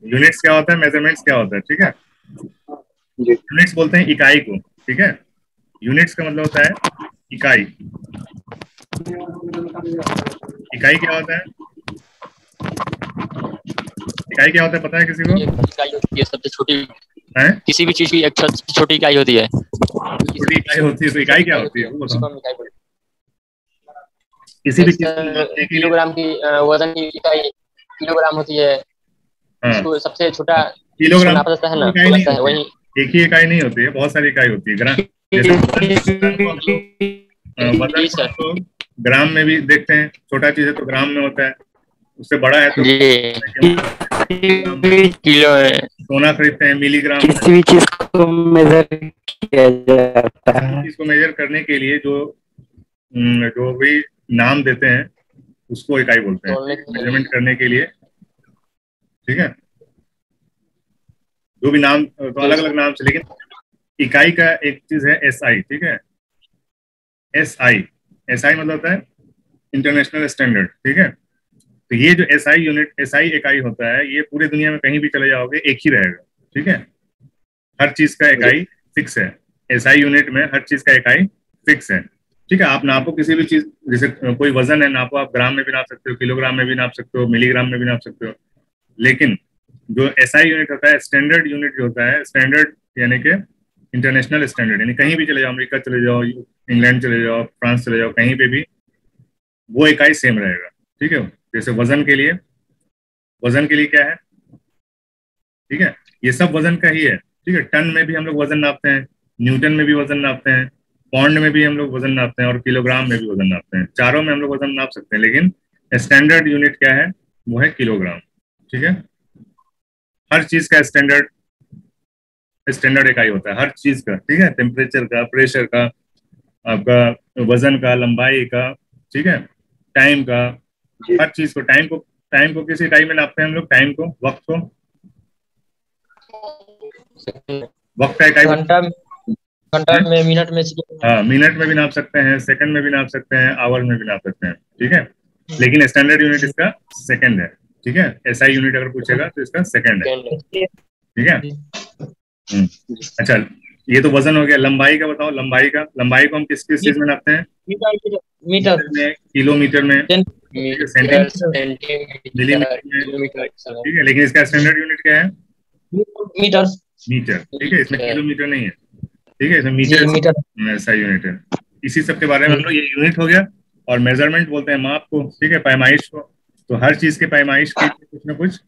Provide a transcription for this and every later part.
Units क्या होता है, मेजरमेंट्स क्या होता है, ठीक है। यूनिट्स बोलते हैं इकाई को, ठीक है। यूनिट्स का मतलब होता है इकाई। इकाई क्या होता है, इकाई क्या होता है पता है किसी को? इकाई होती है सबसे छोटी है? किसी भी चीज की एक सबसे छोटी इकाई होती है। छोटी इकाई होती है, तो इकाई क्या होती है वो उसी को बताओ। हम इकाई बोलते किसी हैं। भी एक चीज को नापने के लिए। किलोग्राम की वजन की इकाई किलोग्राम होती है। हाँ, इसको सबसे छोटा जिसको किलोग्राम नापा जाता है ना इकाई नहीं वैसा है होती वही। है, एक ही इकाई नहीं होती है, बहुत सारी इकाई होती है। ग्राम, जैसे वजन, वजन को हम लोग वजन जी को सर। हम लोग ग्राम में भी देखते हैं, छोटा चीज है तो ग्राम में होता है, उससे बड़ा है तो जी किलोग्राम में। किलो है। सोना खरीदते हैं मिलीग्राम में। किसी भी चीज को मेजर किया जाता किसी भी है। चीज को मेजर करने के लिए जो जो भी नाम देते हैं उसको इकाई बोलते हैं, तोड़ने के मेजरमेंट लिए करने के लिए, ठीक है। जो भी नाम तो जी अलग अलग सर। नाम से, लेकिन इकाई का एक चीज है एस आई, ठीक है। एस आई, एस आई मतलब होता है इंटरनेशनल स्टैंडर्ड, ठीक है। तो ये जो S I unit, S I इकाई होता है, ये पूरी दुनिया में कहीं भी चले जाओगे एक ही रहेगा, ठीक है। हर चीज का इकाई फिक्स है। एस आई यूनिट में हर चीज का इकाई फिक्स है, ठीक है। आप नापो किसी भी चीज, जैसे कोई वजन है नापो, आप ग्राम में भी नाप सकते हो, किलोग्राम में भी नाप सकते हो, मिलीग्राम में भी नाप सकते हो। लेकिन जो एस आई यूनिट होता है, स्टैंडर्ड यूनिट जो होता है, स्टैंडर्ड यानी कि इंटरनेशनल स्टैंडर्ड, यानी कहीं भी चले जाओ, अमेरिका चले जाओ, इंग्लैंड चले जाओ, फ्रांस चले जाओ, कहीं पे भी वो इकाई सेम रहेगा, ठीक है। जैसे वजन के लिए क्या है, ठीक है, ये सब वजन का ही है, ठीक है। टन में भी हम लोग वजन नापते हैं, न्यूटन में भी वजन नापते हैं, पौंड में भी हम लोग वजन नापते हैं, और किलोग्राम में भी वजन नापते हैं। चारों में हम लोग वजन नाप सकते हैं, लेकिन स्टैंडर्ड यूनिट क्या है, वो है किलोग्राम, ठीक है। हर चीज का स्टैंडर्ड, स्टैंडर्ड इकाई होता है हर चीज का, ठीक है। टेम्परेचर का, प्रेशर का, आपका वजन का, लंबाई का, ठीक है, टाइम का, हर चीज को, टाइम को किस इकाई में नापते हैं हम लोग, टाइम को, वक्त को, वक्त का इकाई घंटा घंटा है? में मिनट में सेकंड में। हाँ, मिनट में भी नाप सकते हैं, सेकंड में भी नाप सकते हैं, आवर में भी नाप सकते हैं, ठीक है। लेकिन स्टैंडर्ड यूनिट इसका सेकंड है, ठीक है। एसआई यूनिट अगर पूछेगा तो इसका सेकंड है, ठीक है। अच्छा, ये तो वजन हो गया। लंबाई का बताओ, लंबाई को हम किस किस चीज में नापते हैं? मीटर मीटर मीटर में, किलोमीटर में, ठीक है, मीटर सेंटीमीटर, सेंटीमीटर मिलीमीटर में, किलोमीटर ठीक है। लेकिन इसका स्टैंडर्ड यूनिट क्या है? मीटर मीटर, ठीक है। इसमें किलोमीटर नहीं है, ठीक है, इसमें जी मीटर। मीटर ऐसा यूनिट है। इसी सब के बारे में हम लोग, ये यूनिट हो गया। और मेजरमेंट बोलते हैं माप को, ठीक है, पैमाइश को। तो हर चीज के पैमाइश के लिए कुछ ना कुछ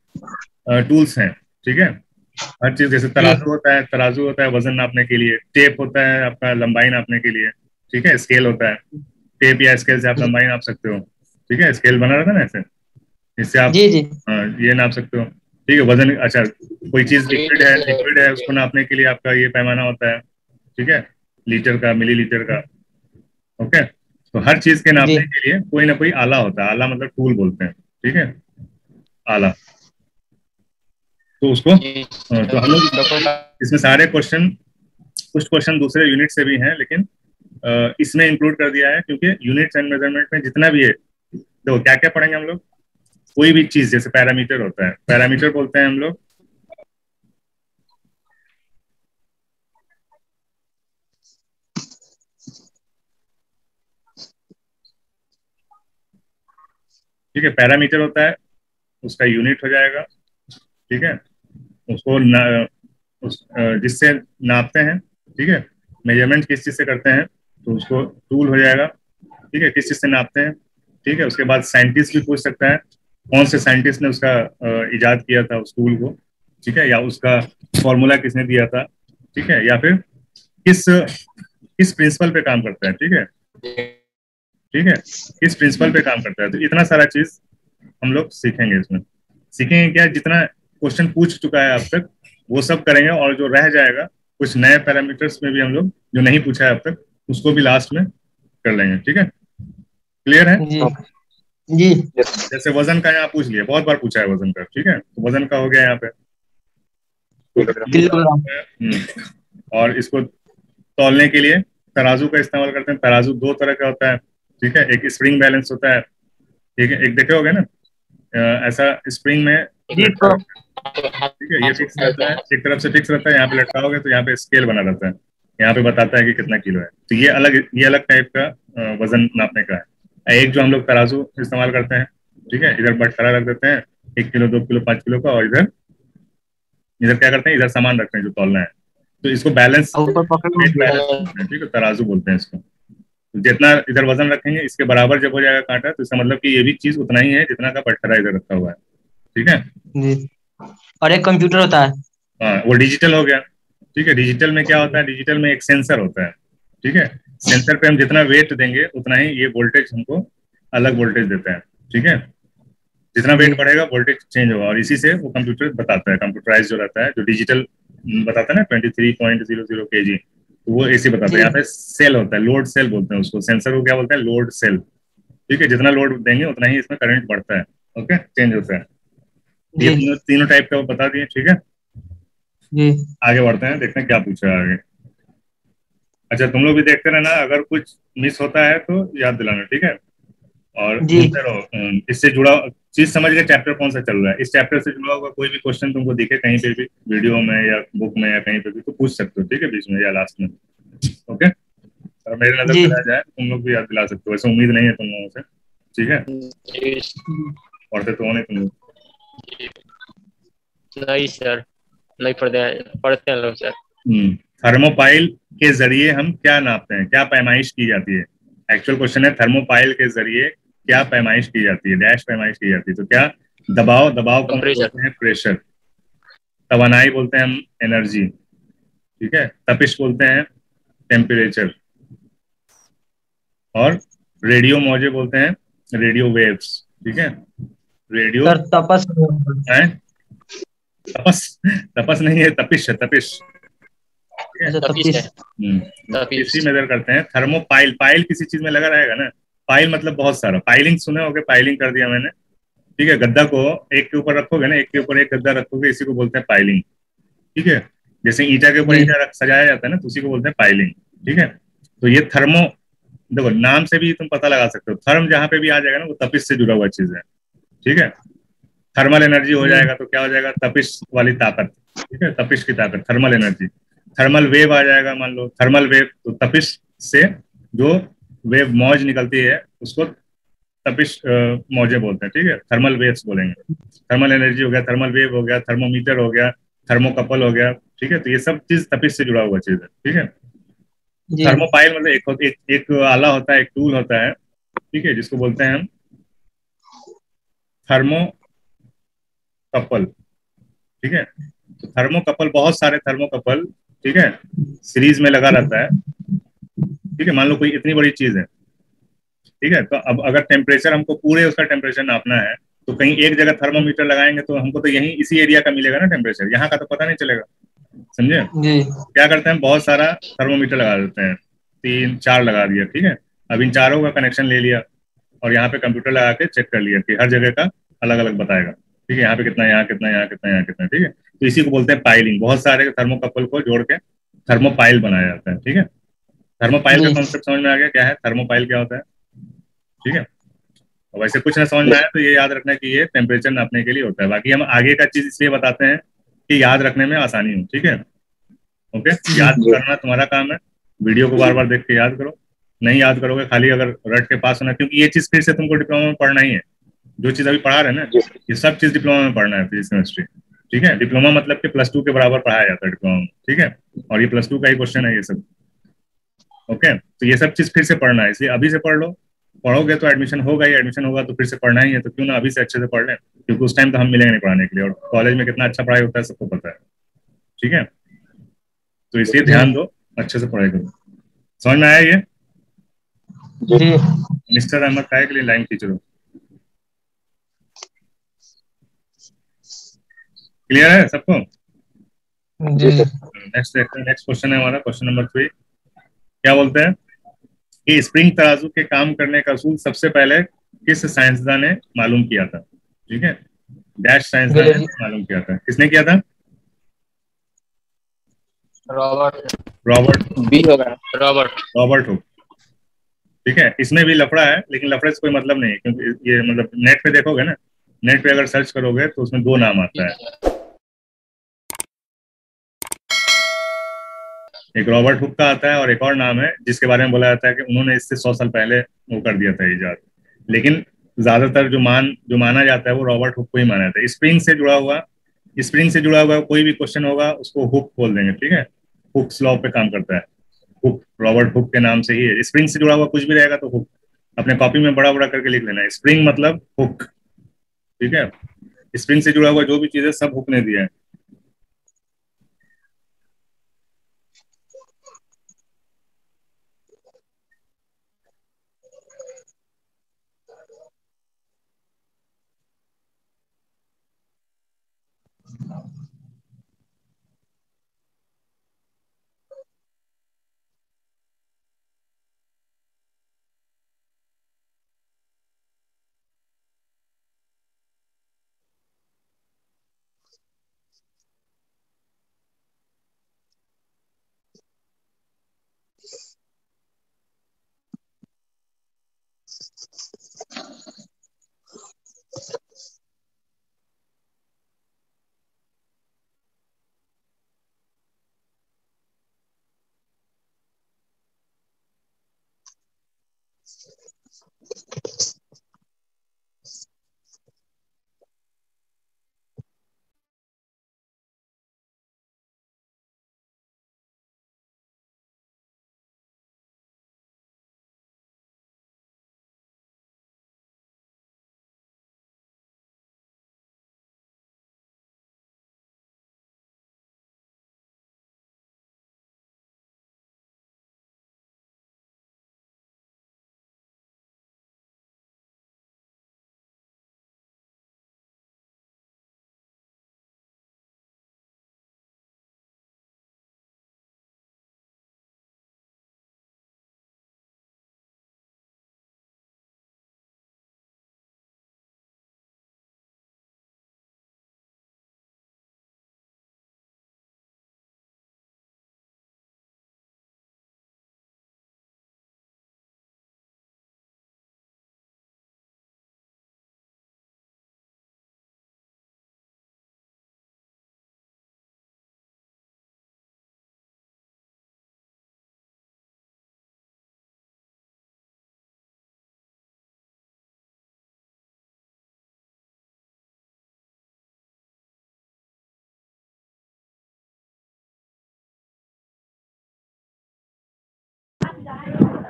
टूल्स हैं, ठीक है। हर चीज, जैसे तराजू होता है वजन नापने के लिए, टेप होता है आपका लंबाई नापने के लिए, ठीक है। स्केल होता है, टेप या स्केल से आप लंबाई नाप सकते हो, ठीक है। स्केल बना रहता है ना ऐसे, इससे आप जी जी ये नाप सकते हो, ठीक है। वजन, अच्छा, कोई चीज लिक्विड है उसको नापने के लिए आपका ये पैमाना होता है, ठीक है, लीटर का, मिलीलीटर का, ओके। तो हर चीज के जी नापने के लिए कोई ना कोई आला होता है, आला मतलब टूल बोलते हैं, ठीक है, आला। तो उसको तो हम लोग इसमें सारे क्वेश्चन, कुछ क्वेश्चन दूसरे यूनिट से भी हैं, लेकिन इसमें इंक्लूड कर दिया है क्योंकि यूनिट्स एंड मेजरमेंट में जितना भी है, तो क्या क्या पढ़ेंगे हम लोग, कोई भी चीज, जैसे पैरामीटर होता है, पैरामीटर बोलते हैं हम लोग, ठीक है। पैरामीटर होता है, उसका यूनिट हो जाएगा, ठीक है। उसको जिससे नापते हैं, ठीक है। मेजरमेंट किस चीज से करते हैं, तो उसको टूल हो जाएगा, ठीक है, किस चीज से नापते हैं, ठीक है। उसके बाद साइंटिस्ट भी पूछ सकता है, कौन से साइंटिस्ट ने उसका इजाद किया था उस टूल को, ठीक है, या उसका फॉर्मूला किसने दिया था, ठीक है, या फिर किस किस प्रिंसिपल पे काम करता है, ठीक है, ठीक है, किस प्रिंसिपल पे काम करता है। तो इतना सारा चीज हम लोग सीखेंगे इसमें। सीखेंगे क्या, जितना क्वेश्चन पूछ चुका है अब तक वो सब करेंगे, और जो रह जाएगा कुछ नए पैरामीटर्स में भी हम लोग जो नहीं पूछा है अब तक उसको भी लास्ट में कर लेंगे, ठीक है। क्लियर है? जी जी जैसे वजन का यहाँ पूछ लिया, बहुत बार पूछा है वजन का, ठीक है, तो वजन का हो गया यहाँ पे, किलोग्राम। और इसको तौलने के लिए तराजू का इस्तेमाल करते हैं। तराजू दो तरह का होता है, ठीक है, एक स्प्रिंग बैलेंस होता है, ठीक है, एक देखे होगे ना, ऐसा स्प्रिंग में जी ठीक है, ये फिक्स रहता है, एक तरफ से फिक्स रहता है, यहाँ पे लटकाओगे तो यहाँ पे स्केल बना रहता है, यहाँ पे बताता है कि कितना किलो है। तो ये अलग टाइप का वजन नापने का है। एक जो हम लोग तराजू इस्तेमाल करते हैं, ठीक है, इधर बटखरा रख देते हैं 1 किलो 2 किलो 5 किलो का, और इधर इधर क्या करते हैं, इधर सामान रखते हैं जो तौलना है। तो इसको बैलेंस, ऊपर पकड़ वेट बैलेंस बोलते हैं, ठीक है, तराजू बोलते हैं इसको। तो जितना इधर वजन रखेंगे इसके बराबर जब हो जाएगा कांटा, तो इसका मतलब कि ये भी चीज उतना ही है जितना का बटखरा इधर रखा हुआ है। ठीक है, जी। और एक कंप्यूटर होता है। हाँ वो डिजिटल हो गया। ठीक है, डिजिटल में क्या होता है, डिजिटल में एक सेंसर होता है। ठीक है, सेंसर पे हम जितना वेट देंगे उतना ही ये वोल्टेज हमको अलग वोल्टेज देता है। ठीक है, जितना वेट बढ़ेगा वोल्टेज चेंज होगा, और इसी से वो कंप्यूटर बताता है, कंप्यूटराइज जो रहता है, जो डिजिटल बताता है ना 23.00 kg, तो वो ऐसे बताता है। यहाँ पे सेल होता है, लोड सेल बोलते हैं उसको, सेंसर को क्या बोलते हैं, लोड सेल। ठीक है, जितना लोड देंगे उतना ही इसमें करंट बढ़ता है, ओके, चेंज होता है। ये जी तीनों तीनों टाइप का वो बता दिए। ठीक है, जी आगे बढ़ते हैं, देखते हैं क्या पूछा है आगे। अच्छा, तुम लोग भी देखते रहना, अगर कुछ मिस होता है तो याद दिलाना, ठीक है, और जी बोलते रहो। इससे जुड़ा चीज समझ के चैप्टर कौन सा चल रहा है, इस चैप्टर से जुड़ा हुआ कोई भी क्वेश्चन तुमको दिखे कहीं पे भी, वीडियो में या बुक में या कहीं पे भी, तो पूछ सकते हो, ठीक है, बीच में या लास्ट में। ओके, और मेरे नजर जी से रह जाए तो तुम लोग भी याद दिला सकते हो, वैसे उम्मीद नहीं है तुम लोगों से। ठीक है, पढ़ते तो हो नहीं तुम लोग। नहीं सर, नहीं पढ़ते हैं लोग सर। थर्मोपाइल के जरिए हम क्या नापते हैं, क्या पैमाइश की जाती है। एक्चुअल क्वेश्चन है, थर्मोपाइल के जरिए क्या पैमाइश की जाती है, डैश पैमाइश की जाती है। तो क्या, दबाव, दबाव को हम बोलते हैं प्रेशर, तवानाई बोलते हैं हम एनर्जी, ठीक है, तपिश बोलते हैं टेम्परेचर, और रेडियो मौजे बोलते हैं रेडियो वेव्स। ठीक है, रेडियो सर तपस है, तपस, तपस नहीं है, तपिश है, तपिश। अच्छा तपिश है। तपिश ही मेजर करते हैं। थर्मोपाइल, पाइल किसी चीज में लगा रहेगा ना, पाइल मतलब बहुत सारा, पाइलिंग सुने होगे, पाइलिंग कर दिया मैंने। ठीक है, गद्दा को एक के ऊपर रखोगे ना, एक के ऊपर एक गद्दा रखोगे, इसी को बोलते हैं पाइलिंग। ठीक है, जैसे ईंटा के ऊपर जी ईंटा सजाया जाता है ना, तो उसी को बोलते हैं पाइलिंग। ठीक है, तो ये थर्मो, देखो नाम से भी तुम पता लगा सकते हो, थर्म जहां पे भी आ जाएगा ना वो तपिश से जुड़ा हुआ चीज है। ठीक है, थर्मल एनर्जी हो जी जाएगा तो क्या हो जाएगा, तपिश वाली ताकत। ठीक है, तपिश की ताकत, थर्मल एनर्जी। थर्मल वेव आ जाएगा, मान लो थर्मल वेव, तो तपिश से जो वेव मौज निकलती है उसको तपिश मौजें बोलते हैं। ठीक है, थर्मल वेव्स बोलेंगे। थर्मल एनर्जी हो गया, थर्मल वेव हो गया, थर्मोमीटर हो गया, थर्मोकपल हो गया। ठीक है, तो ये सब चीज तपिश से जुड़ा हुआ चीज है। ठीक है, जी थर्मोपाइल मतलब एक आला होता है, एक टूल होता है, ठीक है, जिसको बोलते हैं हम थर्मोकपल। ठीक है, तो थर्मोकपल, बहुत सारे थर्मोकपल, ठीक है, सीरीज में लगा रहता है। ठीक है, मान लो कोई इतनी बड़ी चीज है, ठीक है, तो अब अगर टेम्परेचर हमको पूरे उसका टेम्परेचर नापना है, तो कहीं एक जगह थर्मोमीटर लगाएंगे तो हमको तो यहीं इसी एरिया का मिलेगा ना टेम्परेचर, यहाँ का तो पता नहीं चलेगा। समझे, जी क्या करते हैं, बहुत सारा थर्मोमीटर लगा देते हैं, 3 4 लगा दिया। ठीक है, अब इन चारों का कनेक्शन ले लिया और यहाँ पे कंप्यूटर लगा के चेक कर लिया कि हर जगह का अलग अलग बताएगा। ठीक है, यहाँ पे कितना, यहाँ कितना, यहाँ कितना, यहाँ कितना। ठीक है, तो इसी को बोलते हैं पाइलिंग। बहुत सारे थर्मोकपल को जोड़ के थर्मोपाइल बनाया जाता है। ठीक है, थर्मोपाइल का जी कॉन्सेप्ट समझ में आ गया, क्या है थर्मोपाइल, क्या होता है। ठीक है, और वैसे कुछ ना समझ में आया तो ये याद रखना कि ये टेम्परेचर नापने के लिए होता है। बाकी हम आगे का चीज इसलिए बताते हैं कि याद रखने में आसानी हो। ठीक है, ओके, याद करना तुम्हारा काम है, वीडियो को बार बार देख के याद करो। नहीं याद करोगे, खाली अगर रट के पास होना, क्योंकि ये चीज फिर से तुमको डिप्लोमा में पढ़ना ही है। जो चीज अभी पढ़ा रहे हैं ना, ये सब चीज डिप्लोमा में पढ़ना है, फिजिक्स केमिस्ट्री। ठीक है, डिप्लोमा मतलब कि +2 के बराबर पढ़ाया जाता है डिप्लोमा में। ठीक है, और ये +2 का ही क्वेश्चन है ये सब। ओके, तो ये सब चीज फिर से पढ़ना है, इसलिए अभी से पढ़ लो। पढ़ोगे तो एडमिशन होगा ही, एडमिशन होगा तो फिर से पढ़ना ही है, तो क्यों ना अभी से अच्छे से पढ़ लें, क्योंकि उस टाइम तो हम मिलेंगे नहीं पढ़ाने के लिए, और कॉलेज में कितना अच्छा पढ़ाई होता है सबको पता है। ठीक है, तो इसलिए ध्यान दो, अच्छे से पढ़ाई करो। समझ में आया ये? जी मिस्टर अहमद काय के लिए लाइन खींच लो। क्लियर है सबको? जी नेक्स्ट देखते हैं, नेक्स्ट क्वेश्चन है हमारा, क्वेश्चन नंबर 3। क्या बोलते हैं कि स्प्रिंग तराजू के काम करने का असूल सबसे पहले किस साइंसदान ने मालूम किया था। ठीक है, डैश साइंसदान ने मालूम किया था, किसने किया था? रॉबर्ट रॉबर्ट, बी होगा, रॉबर्ट। Robert Hooke. ठीक है, इसमें भी लफड़ा है, लेकिन लफड़े से कोई मतलब नहीं है, क्योंकि ये मतलब नेट पे देखोगे ना, नेट पे अगर सर्च करोगे तो उसमें 2 नाम आता है, एक रॉबर्ट हुक का आता है, और एक और नाम है जिसके बारे में बोला जाता है कि उन्होंने इससे 100 साल पहले वो कर दिया था इजाद। लेकिन ज्यादातर जो माना जाता है वो रॉबर्ट हुक को ही माना जाता है। स्प्रिंग से जुड़ा हुआ कोई भी क्वेश्चन होगा उसको हुक बोल देंगे, ठीक है। हुक्स लॉ पे काम करता है। हुक रॉबर्ट हुक के नाम से ही है। स्प्रिंग से जुड़ा हुआ कुछ भी रहेगा तो हुक। अपने कॉपी में बड़ा बड़ा करके लिख लेना है, स्प्रिंग मतलब हुक, ठीक है। स्प्रिंग से जुड़ा हुआ जो भी चीज है सब हुक ने दिया है।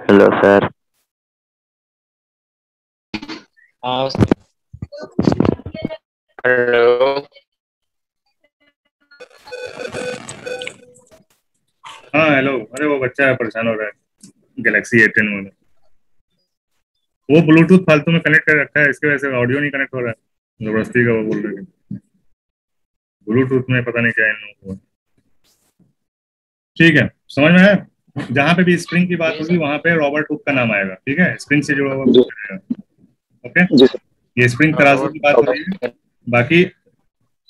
Hello sir. हाँ हेलो। हाँ हेलो। अरे वो बच्चा है, परेशान हो रहा है गैलेक्सी A10 में। वो ब्लूटूथ फालतू में कनेक्ट कर रखा है, इसकी वजह से ऑडियो नहीं कनेक्ट हो रहा है। जबरदस्ती का वो बोल रहे हैं ब्लूटूथ में पता नहीं क्या इन लोगों को। ठीक है, समझ में आया। जहां पे भी स्प्रिंग की बात होगी वहां पे रॉबर्ट हुक का नाम आएगा, ठीक है। स्प्रिंग से जुड़ा हुआ कुछ रहेगा। ओके जी सर। ये स्प्रिंग तराजू की बात हो रही है। बाकी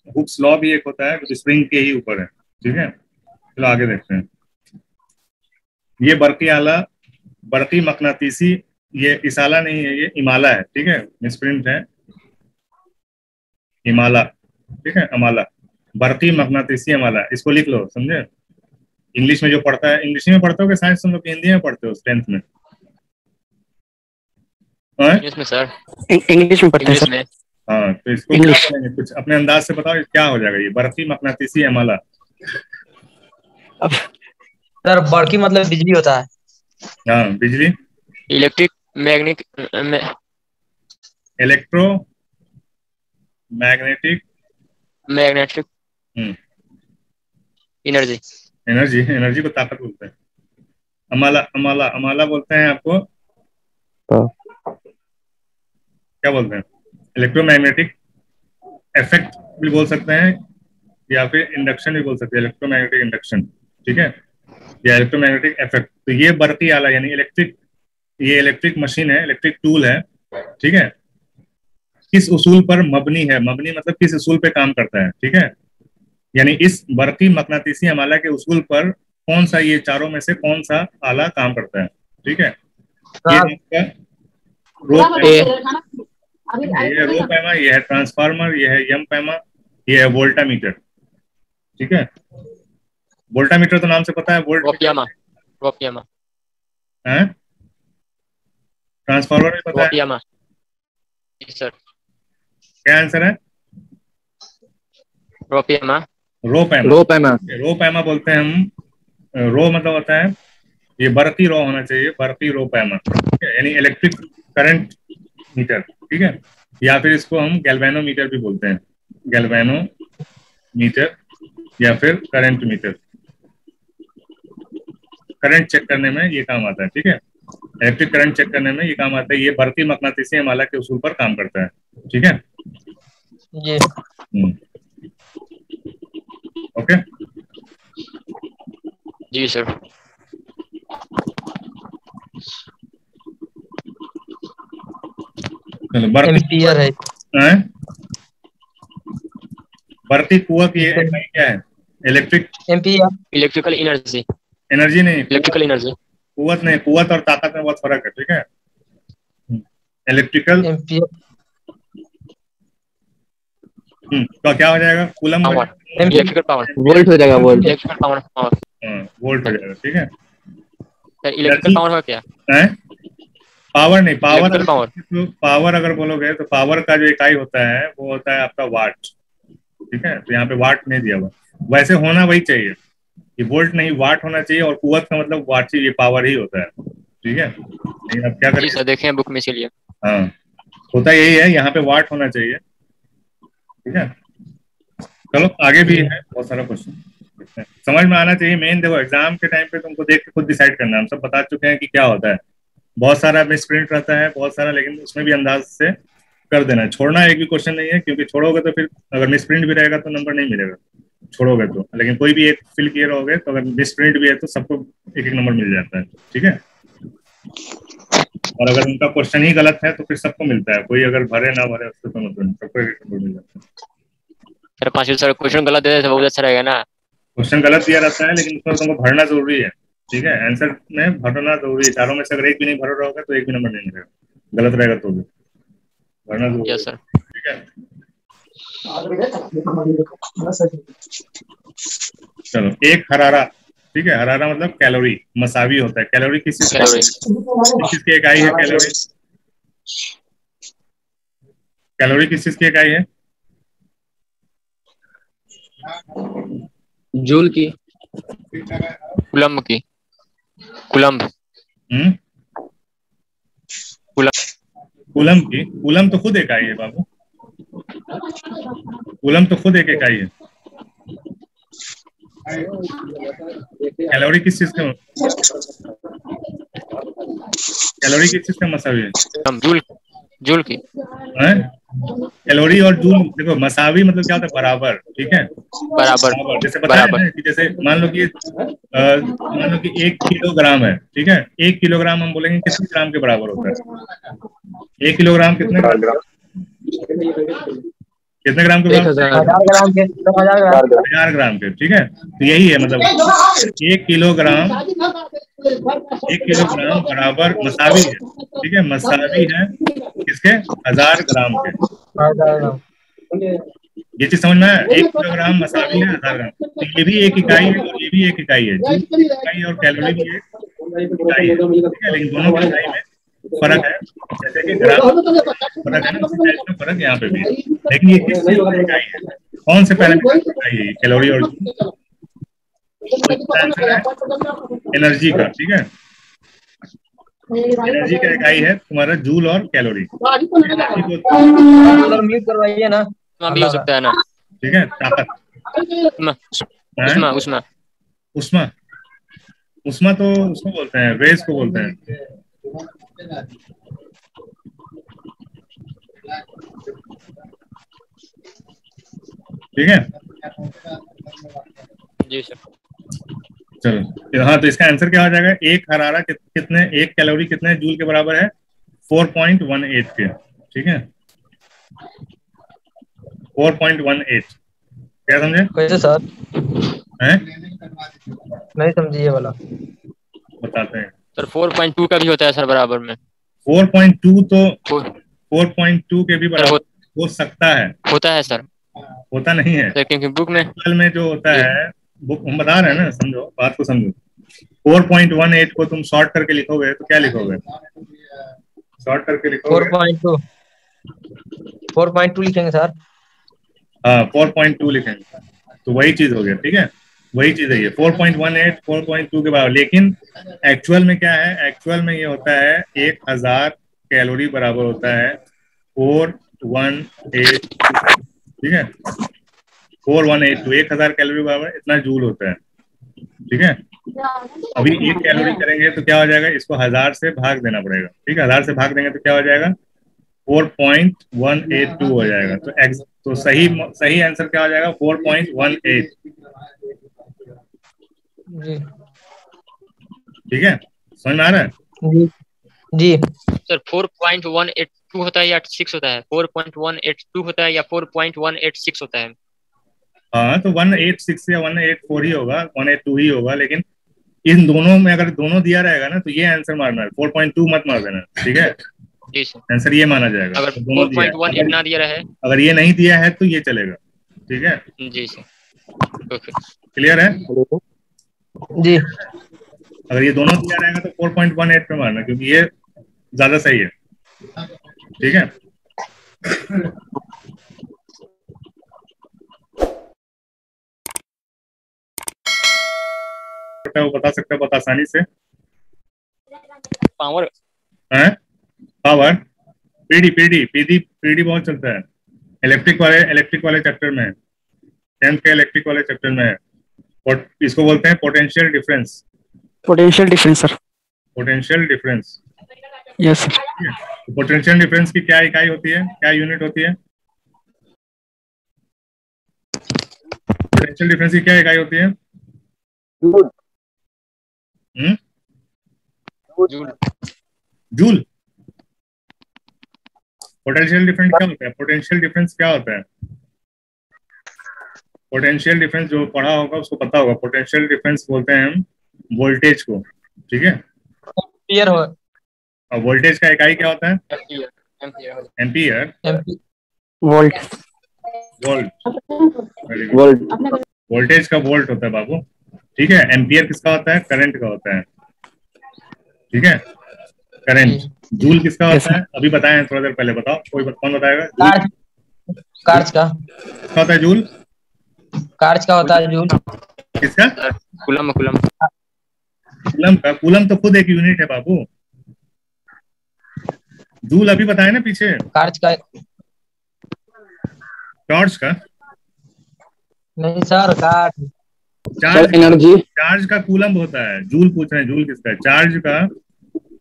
हुक्स लॉ भी एक होता है जो स्प्रिंग के ही ऊपर है, ठीक है। चलो आगे देखते हैं। ये बरकी मकनातीसी, ये इसाला नहीं है, ये इमाला है, ठीक है। मिसप्रिंट है, इमाला, ठीक है। अमाला, बरकी मकनातीसी अमाला, इसको लिख लो, समझे। इंग्लिश में जो पढ़ता है, इंग्लिश में पढ़ते हो कि साइंस तुम लोग हिंदी में पढ़ते हो 10th में? हाँ? इंग्लिश में सर। इंग्लिश में पढ़ते हैं इंग्लिश सर। में। हाँ तो इसको क्या इंग्लिश। करेंगे, कुछ अपने अंदाज से बताओ क्या हो जाएगा ये बरकी मकनातीसी अमाला। अब सर बड़की मतलब बिजली होता है। हाँ बिजली, electric magnetic electro magnetic, magnetic energy. Energy, energy को ताकत बोलते हैं। अमाला अमाला अमाला बोलते हैं आपको, क्या बोलते हैं, इलेक्ट्रोमैग्नेटिक इफेक्ट भी बोल सकते हैं, या फिर इंडक्शन भी बोल सकते हैं, इलेक्ट्रोमैग्नेटिक इंडक्शन, ठीक है, या इलेक्ट्रोमैग्नेटिक इफेक्ट। तो ये बरकी आला यानी इलेक्ट्रिक, ये इलेक्ट्रिक मशीन है, इलेक्ट्रिक टूल है, ठीक है। किस उसूल पर मबनी है, मबनी मतलब किस उसूल पे काम करता है, ठीक है। यानी इस बरकी मकनातीसी अमाला के उसूल पर कौन सा, ये चारों में से कौन सा आला काम करता है, ठीक है। ये सर आपका रोप है, ये है रो पैमा, ये है ट्रांसफार्मर, ये है यम पैमा, ये है वोल्टा मीटर, ठीक है। वोल्टामीटर तो नाम से पता है, वोल्ट वोपियामा वोपियामा है, ट्रांसफार्मर भी पता है। वोपियामा जी सर। क्या आंसर है? वोपियामा रोपैमा। रोपैमा। रोपैमा बोलते हैं हम। रो मतलब होता है, ये बरकी रो होना चाहिए, बरकी रोपैमा, ठीक है, यानी इलेक्ट्रिक करंट मीटर, ठीक है, या फिर इसको हम गैल्वेनोमीटर भी बोलते हैं, गैल्वेनोमीटर या फिर करंट मीटर। करंट चेक करने में ये काम आता है, ठीक है, इलेक्ट्रिक करंट चेक करने में ये काम आता है। ये बरकी मकनातीसी माला के उसूल पर काम करता है, ठीक है। ये ओके जी सर। चलो, बरकी एम्पियर है। हैं? बरकी कुआं की इकाई क्या है? Electric ampere. Electrical energy. Energy नहीं, इलेक्ट्रिकल एनर्जी। कुवत नहीं, कुवत और ताकत में बहुत फर्क है, ठीक है। Electrical ampere. तो क्या हो जाएगा? Coulomb power. Electrical power. Volt हो जाएगा, volt. Electrical power power. Volt हो जाएगा, ठीक है। सर इलेक्ट्रिकल पावर है क्या? हैं? पावर नहीं, पावर इलेक्ट्रिकल पावर। तो पावर अगर बोलोगे तो पावर का जो इकाई होता है वो होता है आपका वाट, ठीक है। तो यहाँ पे वाट नहीं दिया हुआ, वैसे होना वही चाहिए, ये वोल्ट नहीं वाट होना चाहिए, और कुवत का मतलब वाट चाहिए, पावर ही होता है, ठीक है। लेकिन अब क्या जी करें? सर देखें बुक में इसीलिए। हाँ, होता यही है, यहाँ पे वाट होना चाहिए, ठीक है। चलो आगे भी है बहुत सारा क्वेश्चन, समझ में आना चाहिए। मेन देखो, एग्जाम के टाइम पे तुमको देख के खुद डिसाइड करना है, हम सब बता चुके हैं कि क्या होता है। बहुत सारा मिस प्रिंट रहता है, बहुत सारा, लेकिन उसमें भी अंदाज से कर देना है। छोड़ना एक भी क्वेश्चन नहीं है, क्योंकि छोड़ोगे तो फिर अगर मिस प्रिंट भी रहेगा तो नंबर नहीं मिलेगा, छोड़ोगे तो। लेकिन कोई भी एक फिल किए रहोगे तो अगर मिस प्रिंट भी है तो सबको एक एक नंबर मिल जाता है, ठीक है। और अगर उनका क्वेश्चन ही गलत है तो फिर सबको मिलता है, कोई अगर भरे ना भरे उससे तो मतलब सबको एक नंबर मिल जाता है। सर 5 सर क्वेश्चन गलत है तो बहुत अच्छा रहेगा ना। क्वेश्चन गलत दिया रहता है, लेकिन उसमें तुमको भरना जरूरी है, ठीक है। आंसर में भरना जरूरी है, चारों में से अगर एक भी नहीं भर रहोगे तो एक भी नंबर नहीं मिलेगा, गलत रहेगा तो भी भरना जरूरी है, यस सर। ठीक है। चलो, एक हरारा, ठीक है, हरारा मतलब कैलोरी, मसावी होता है। कैलोरी किस चीज की इकाई है? कैलोरी, कैलोरी किस चीज की इकाई है? जूल की। कूलम्ब की। कूलम्ब। कूलम की? कूलम तो खुद इकाई है बाबू, कूलम तो खुद एक इकाई है। कैलोरी किस चीज का, कैलोरी किस चीज का मसावी है? जूल। जूल की। कैलोरी और जूल देखो, मसावी मतलब क्या होता है? बराबर, ठीक है, बराबर। जैसे बताया ना कि जैसे मान लो कि 1 किलोग्राम है, ठीक है। 1 किलोग्राम हम बोलेंगे कितने ग्राम के बराबर होता है? 1 किलोग्राम कितने ग्राम, कितने ग्राम के बराबर? 1000 ग्राम के। 1000 ग्राम के, ठीक है। तो यही है मतलब 1 किलोग्राम, 1 किलोग्राम बराबर मसावी है, ठीक है, मसावी है किसके? 1000 ग्राम के। ये चीज समझ में आया? 1 किलोग्राम मसावी है 1000 ग्राम, तो ये भी एक इकाई है और ये भी एक इकाई है, इकाई और कैलोरी भी एक इकाई है, ठीक है। लेकिन दोनों की इकाई में फर्क है, जैसे कि ग्राम फर्क है ना, उसी टाइप का फर्क यहाँ पे भी है। लेकिन ये किस चीज की इकाई है? कौन से पैरामीटर की इकाई है? कैलोरी और एनर्जी का, ठीक है। एनर्जी का इकाई है तुम्हारा जूल और कैलोरी। एनर्जी को म्यूट करवाइए ना। भी हो सकता है ना, ठीक है, ताकत। उष्मा। उष्मा। उष्मा, उष्मा तो उसको बोलते हैं, रेज को बोलते हैं, ठीक है। जी सर। चलो, हाँ, तो इसका आंसर क्या हो जाएगा? एक हरारा कितने, एक कैलोरी कितने जूल के बराबर है? 4.18 के, ठीक है, 4.18। क्या समझे? कैसे सर? हैं? नहीं समझी ये वाला। बताते हैं सर 4.2 का भी होता है सर बराबर में। 4.2 तो 4.2 के भी बराबर हो सकता है, होता है सर, होता नहीं है। क्योंकि बुक में में जो होता है बुक हम बता रहे हैं ना, समझो बात को समझो। 4.18 को तुम शॉर्ट करके लिखोगे तो क्या लिखोगे? शॉर्ट करके लिखोगे 4.2 4.2 लिखेंगे सर। हाँ 4.2 लिखेंगे, तो वही चीज हो गया, ठीक है, वही चीज है ये 4.18 4.2 के बराबर। लेकिन एक्चुअल में क्या है? एक्चुअल में ये होता है 1000 कैलोरी बराबर होता है 418, ठीक है, 4182, 1000 कैलोरी बराबर इतना जूल होता है, ठीक है। अभी 1 कैलोरी करेंगे तो क्या हो जाएगा? इसको 1000 से भाग देना पड़ेगा, ठीक है, 1000 से भाग देंगे तो क्या हो जाएगा? 4.182 हो जाएगा। तो सही सही आंसर क्या हो जाएगा? 4.18, जी ठीक है, समझ में आ रहा है? जी जी सर 4.182 होता है या 6 होता है? 4.182 होता है या 4.186 होता है? हाँ तो 186 या 184 ही होगा, 182 ही होगा, लेकिन इन दोनों में अगर दोनों दिया रहेगा ना तो ये आंसर मारना है, 4.2 मत मार देना, ठीक है। जी सर। आंसर ये माना जाएगा अगर तो दोनों दिया है। 4.18 ना दिया रहे? अगर ये नहीं दिया है तो ये चलेगा, ठीक है, जी सर, ओके। क्लियर है? जी अगर ये दोनों दिया रहेगा तो 4.18 पे मारना, क्योंकि ये ज्यादा सही है, ठीक है। वो बता सकते हो बहुत आसानी से। पावर हैं? Power, PD PD PD PD बहुत चलता है इलेक्ट्रिक वाले चैप्टर में, 10th के इलेक्ट्रिक वाले चैप्टर में है। और इसको बोलते हैं potential difference. Potential difference sir. Potential difference, yes sir. Potential difference की क्या इकाई होती है, क्या यूनिट होती है? पोटेंशियल डिफरेंस की क्या इकाई होती है? जूल। जूल। पोटेंशियल डिफरेंस क्या होता है? पोटेंशियल डिफरेंस क्या होता है? पोटेंशियल डिफरेंस जो पढ़ा होगा उसको पता होगा। पोटेंशियल डिफरेंस बोलते हैं हम वोल्टेज को, ठीक है। एम्पियर हो और वोल्टेज का इकाई क्या होता है? Ampere. Ampere. Ampere. Amphi volt. Volt, very good. Volt. Voltage का वोल्ट होता है बाबू, ठीक है। एम्पियर किसका होता है? करंट का होता है, ठीक है, करंट। जूल किसका होता है? अभी बताएं थोड़ा देर पहले, बताओ कौन बताएगा? कार्ज कार्ज का किसका होता है जूल? कार्ज का होता है जूल। किसका? Coulomb coulomb. कूलम का। कूलम तो खुद एक यूनिट है बाबू। जूल अभी बताया ना पीछे। कार्ज का टॉर्च का नहीं सर, कार्ज चार्ज एनर्जी। चार्ज का कूलम होता है। जूल पूछ रहे हैं, जूल किसका है?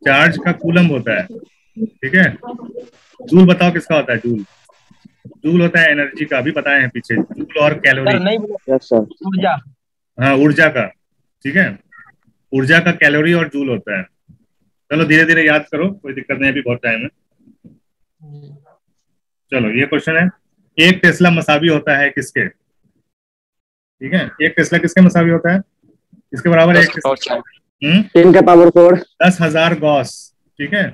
चार्ज का कूलम होता है, ठीक है। जूल बताओ किसका होता है? जूल होता है एनर्जी का, अभी बताए हैं पीछे, जूल और कैलोरी। सर नहीं बोला। Yes sir. ऊर्जा। हाँ ऊर्जा का, ठीक है, ऊर्जा का कैलोरी और जूल होता है। चलो धीरे धीरे याद करो, कोई दिक्कत नहीं, अभी बहुत टाइम है। चलो ये क्वेश्चन है, एक टेस्ला मसावी होता है किसके? ठीक है, एक टेस्ला किसके मसावी होता है? इसके बराबर एक 10 का पावर 4। 10,000 गॉस, ठीक है,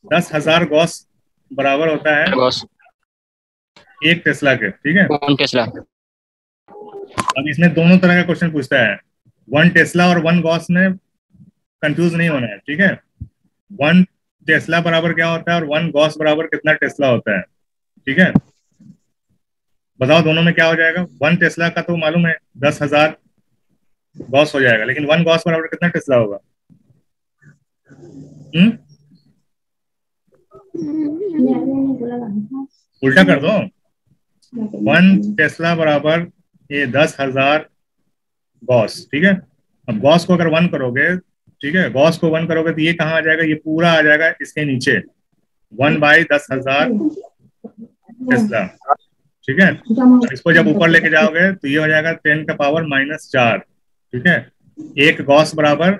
10,000 गॉस बराबर होता है गॉस। एक टेस्ला के, ठीक है। कौन टेस्ला? अब इसमें दोनों तरह का क्वेश्चन पूछता है, 1 टेस्ला और 1 गॉस में कंफ्यूज नहीं होना है, ठीक है। 1 टेस्ला बराबर क्या होता है और 1 गॉस बराबर कितना टेस्ला होता है, ठीक है। बताओ दोनों में क्या हो जाएगा? 1 टेस्ला का तो मालूम है 10,000 गॉस हो जाएगा, लेकिन 1 गॉस बराबर कितना टेस्ला होगा? उल्टा कर दो, 1 टेस्ला बराबर ये 10,000 गॉस, ठीक है। अब गॉस को अगर 1 करोगे, ठीक है, गॉस को 1 करोगे तो ये कहाँ आ जाएगा? ये पूरा आ जाएगा इसके नीचे, 1/10,000 टेस्ला, ठीक है। इसको जब ऊपर लेके जाओगे तो ये हो जाएगा 10 का पावर -4, ठीक है। एक गॉस बराबर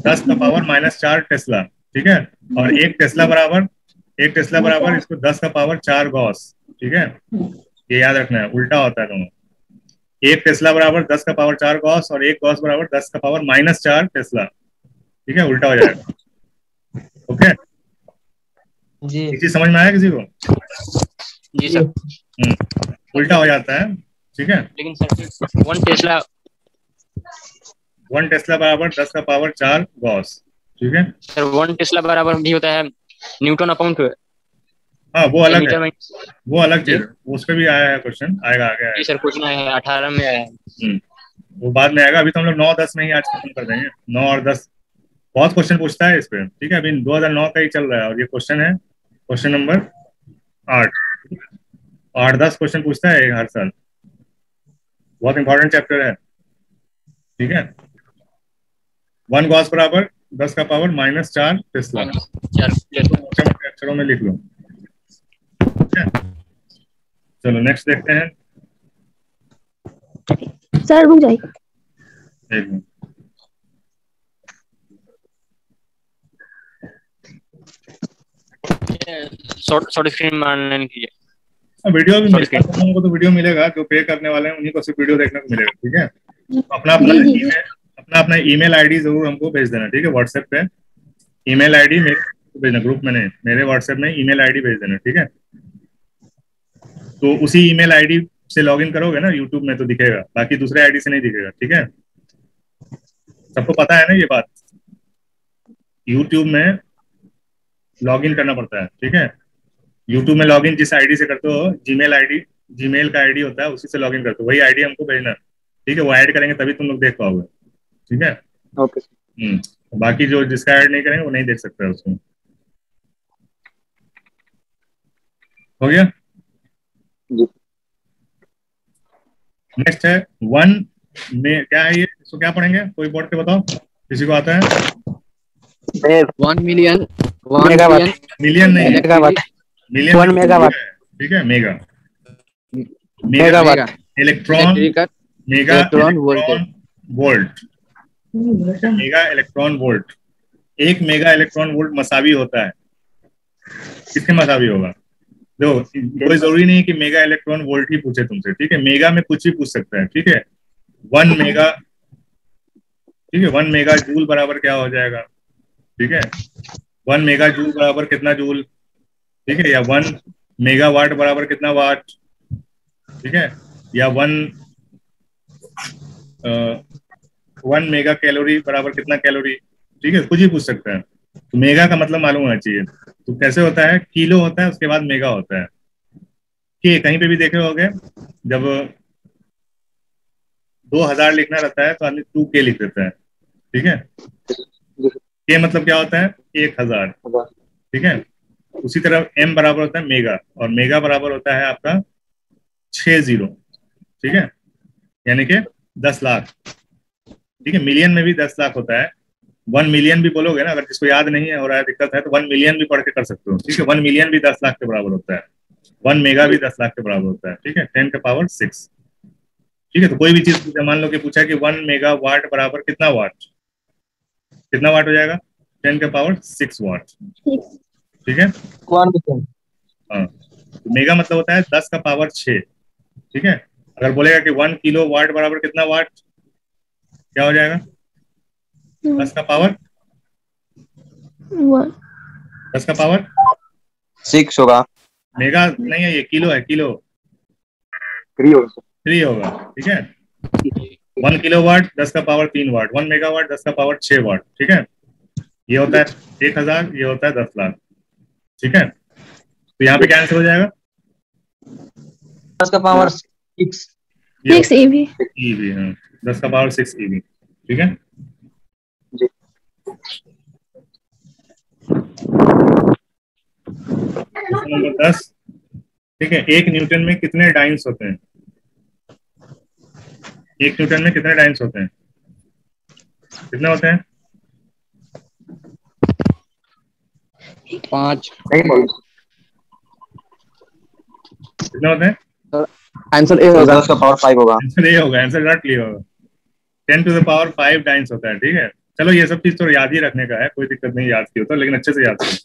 10 का पावर -4 टेस्ला, ठीक है। और एक टेस्ला बराबर इसको 10 का पावर 4 गॉस, ठीक है। ये याद रखना है, उल्टा होता है दोनों। एक टेस्ला बराबर 10 का पावर 4 गॉस और एक गॉस बराबर 10 का पावर -4 टेस्ला, ठीक है, उल्टा हो जाएगा। ओके जी ये चीज समझ में आया किसी को? जी सर। उल्टा हो जाता है, ठीक है। लेकिन सर 1 टेस्ला बराबर 10 का पावर 4 गॉस। ठीक है सर 1 टेस्ला बराबर भी होता है न्यूटन अपॉन हाँ वो अलग है, मीटर में। वो अलग जी चीज है, उस पर भी आया है क्वेश्चन, आएगा आगे जी आएगा। सर, क्वेश्चन आया है 18 में आया है। वो बाद में आएगा, अभी तो हम लोग 9-10 में ही आज खत्म कर देंगे। 9 और 10 बहुत क्वेश्चन पूछता है इस पे। ठीक है, अभी 2009 का ही चल रहा है और ये क्वेश्चन है क्वेश्चन नंबर 8। 8-10 क्वेश्चन पूछता है हर साल, बहुत इंपॉर्टेंट चैप्टर है। ठीक है, 1 गॉस बराबर 10 का पावर -4 टेस्ला। -4 मोटे मोटे अक्षरों में लिख लो। ठीक है, चलो नेक्स्ट देखते हैं। सर रुक जाइए। एक मिनट, शॉर्ट स्क्रीन में ऑनलाइन कीजिए। वीडियो भी Sorry, मिलेगा, तुम लोगों को तो वीडियो मिलेगा, जो पे करने वाले हैं उन्हीं को सिर्फ वीडियो देखने को मिलेगा। ठीक है, तो अपना अपना जी जी जी। email, अपना ईमेल आईडी जरूर हमको भेज देना। ठीक है, व्हाट्सएप पे ईमेल आईडी मेरे को भेजना, ग्रुप में नहीं, मेरे व्हाट्सएप में ईमेल आईडी भेज देना। ठीक है, तो उसी ईमेल आईडी से लॉगिन करोगे ना यूट्यूब में तो दिखेगा, बाकी दूसरे आईडी से नहीं दिखेगा। ठीक है, सबको पता है ना ये बात, यूट्यूब में लॉगिन करना पड़ता है। ठीक है, यूट्यूब में लॉगिन जिस आईडी से करते हो, जीमेल आईडी, जीमेल का आईडी होता है, उसी से लॉगिन करते हो, वही आईडी हमको भेजना। ठीक है, वो ऐड करेंगे तभी तुम लोग देख पाओगे। ठीक है, ओके। बाकी जो जिसका ऐड नहीं करेंगे वो नहीं देख सकते उसको। हो गया। जी। नेक्स्ट है 1 में क्या है ये, इसको क्या पढ़ेंगे, कोई बोर्ड पे बताओ, किसी को आता है? 1 मिलियन मिलियन नहीं, मेगावाट। Million 1 megawatt. ठीक है, mega megawatt. Electron, mega electron volt, mega electron volt. 1 mega electron volt मसावी होता है, किसके मसावी होगा? देखो, कोई जरूरी नहीं है कि मेगा इलेक्ट्रॉन वोल्ट ही पूछे तुमसे। ठीक है, मेगा में कुछ भी पूछ सकता है। ठीक है, 1 मेगा, ठीक है, 1 मेगा जूल बराबर क्या हो जाएगा? ठीक है, 1 मेगा जूल बराबर कितना जूल? ठीक है, या 1 मेगा वाट बराबर कितना वाट? ठीक है, या 1 मेगा कैलोरी बराबर कितना कैलोरी? ठीक है, कुछ ही पूछ सकता है। तो मेगा का मतलब मालूम होना चाहिए। तो कैसे होता है, किलो होता है, उसके बाद मेगा होता है। के कहीं पे भी देखे होगे, जब 2000 लिखना रहता है तो आदमी 2K लिख देता है। ठीक है, के मतलब क्या होता है? 1000। ठीक है, उसी तरह m बराबर होता है मेगा, और मेगा बराबर होता है आपका 60। ठीक है, यानी कि 10 लाख। ठीक है, मिलियन में भी 10 लाख होता है। 1 मिलियन भी बोलोगे ना, अगर जिसको याद नहीं है हो रहा है, दिक्कत है, तो 1 मिलियन भी पढ़ के कर सकते हो। ठीक है, 1 मिलियन भी 10 लाख के बराबर होता है। 1 मेगा भी 10 लाख के बराबर होता है। ठीक है, 10 का पावर 6। ठीक है, तो कोई भी चीज पूछा, मान लो कि पूछा कि 1 मेगा वाट बराबर कितना वाट, कितना वाट हो जाएगा? 10 का पावर 6 वाट। ठीक है, हाँ, तो मेगा मतलब होता है 10 का पावर 6। ठीक है, अगर बोलेगा कि 1 किलो वाट बराबर कितना वाट, क्या हो जाएगा? 10 का पावर 10 का पावर 6 होगा। मेगा नहीं है, ये किलो है, किलो 3 होगा। ठीक है, 1 किलो वाट 10 का पावर 3 वाट, 1 मेगा वाट 10 का पावर 6 वाट। ठीक है, ये होता है 1000, ये होता है 10 लाख। ठीक है, तो यहाँ पे क्या आंसर हो जाएगा? 10 का पावर 6 EV। ईवी, हाँ, 10 का पावर 6 ईवी। ठीक है, क्वेश्चन नंबर 10। ठीक है, 1 न्यूटन में कितने डाइन्स होते हैं? 1 न्यूटन में कितने डाइन्स होते हैं? कितने होते हैं? 5। कितने होते हैं? आंसर ए होगा। 10 का पावर 5 होगा। आंसर ये होगा, आंसर नॉट क्लियर होगा। 10 टू द पावर 5 डाइन्स होता है। ठीक है, चलो ये सब चीज तो याद ही रखने का है, कोई दिक्कत नहीं याद की होता, लेकिन अच्छे से याद करो।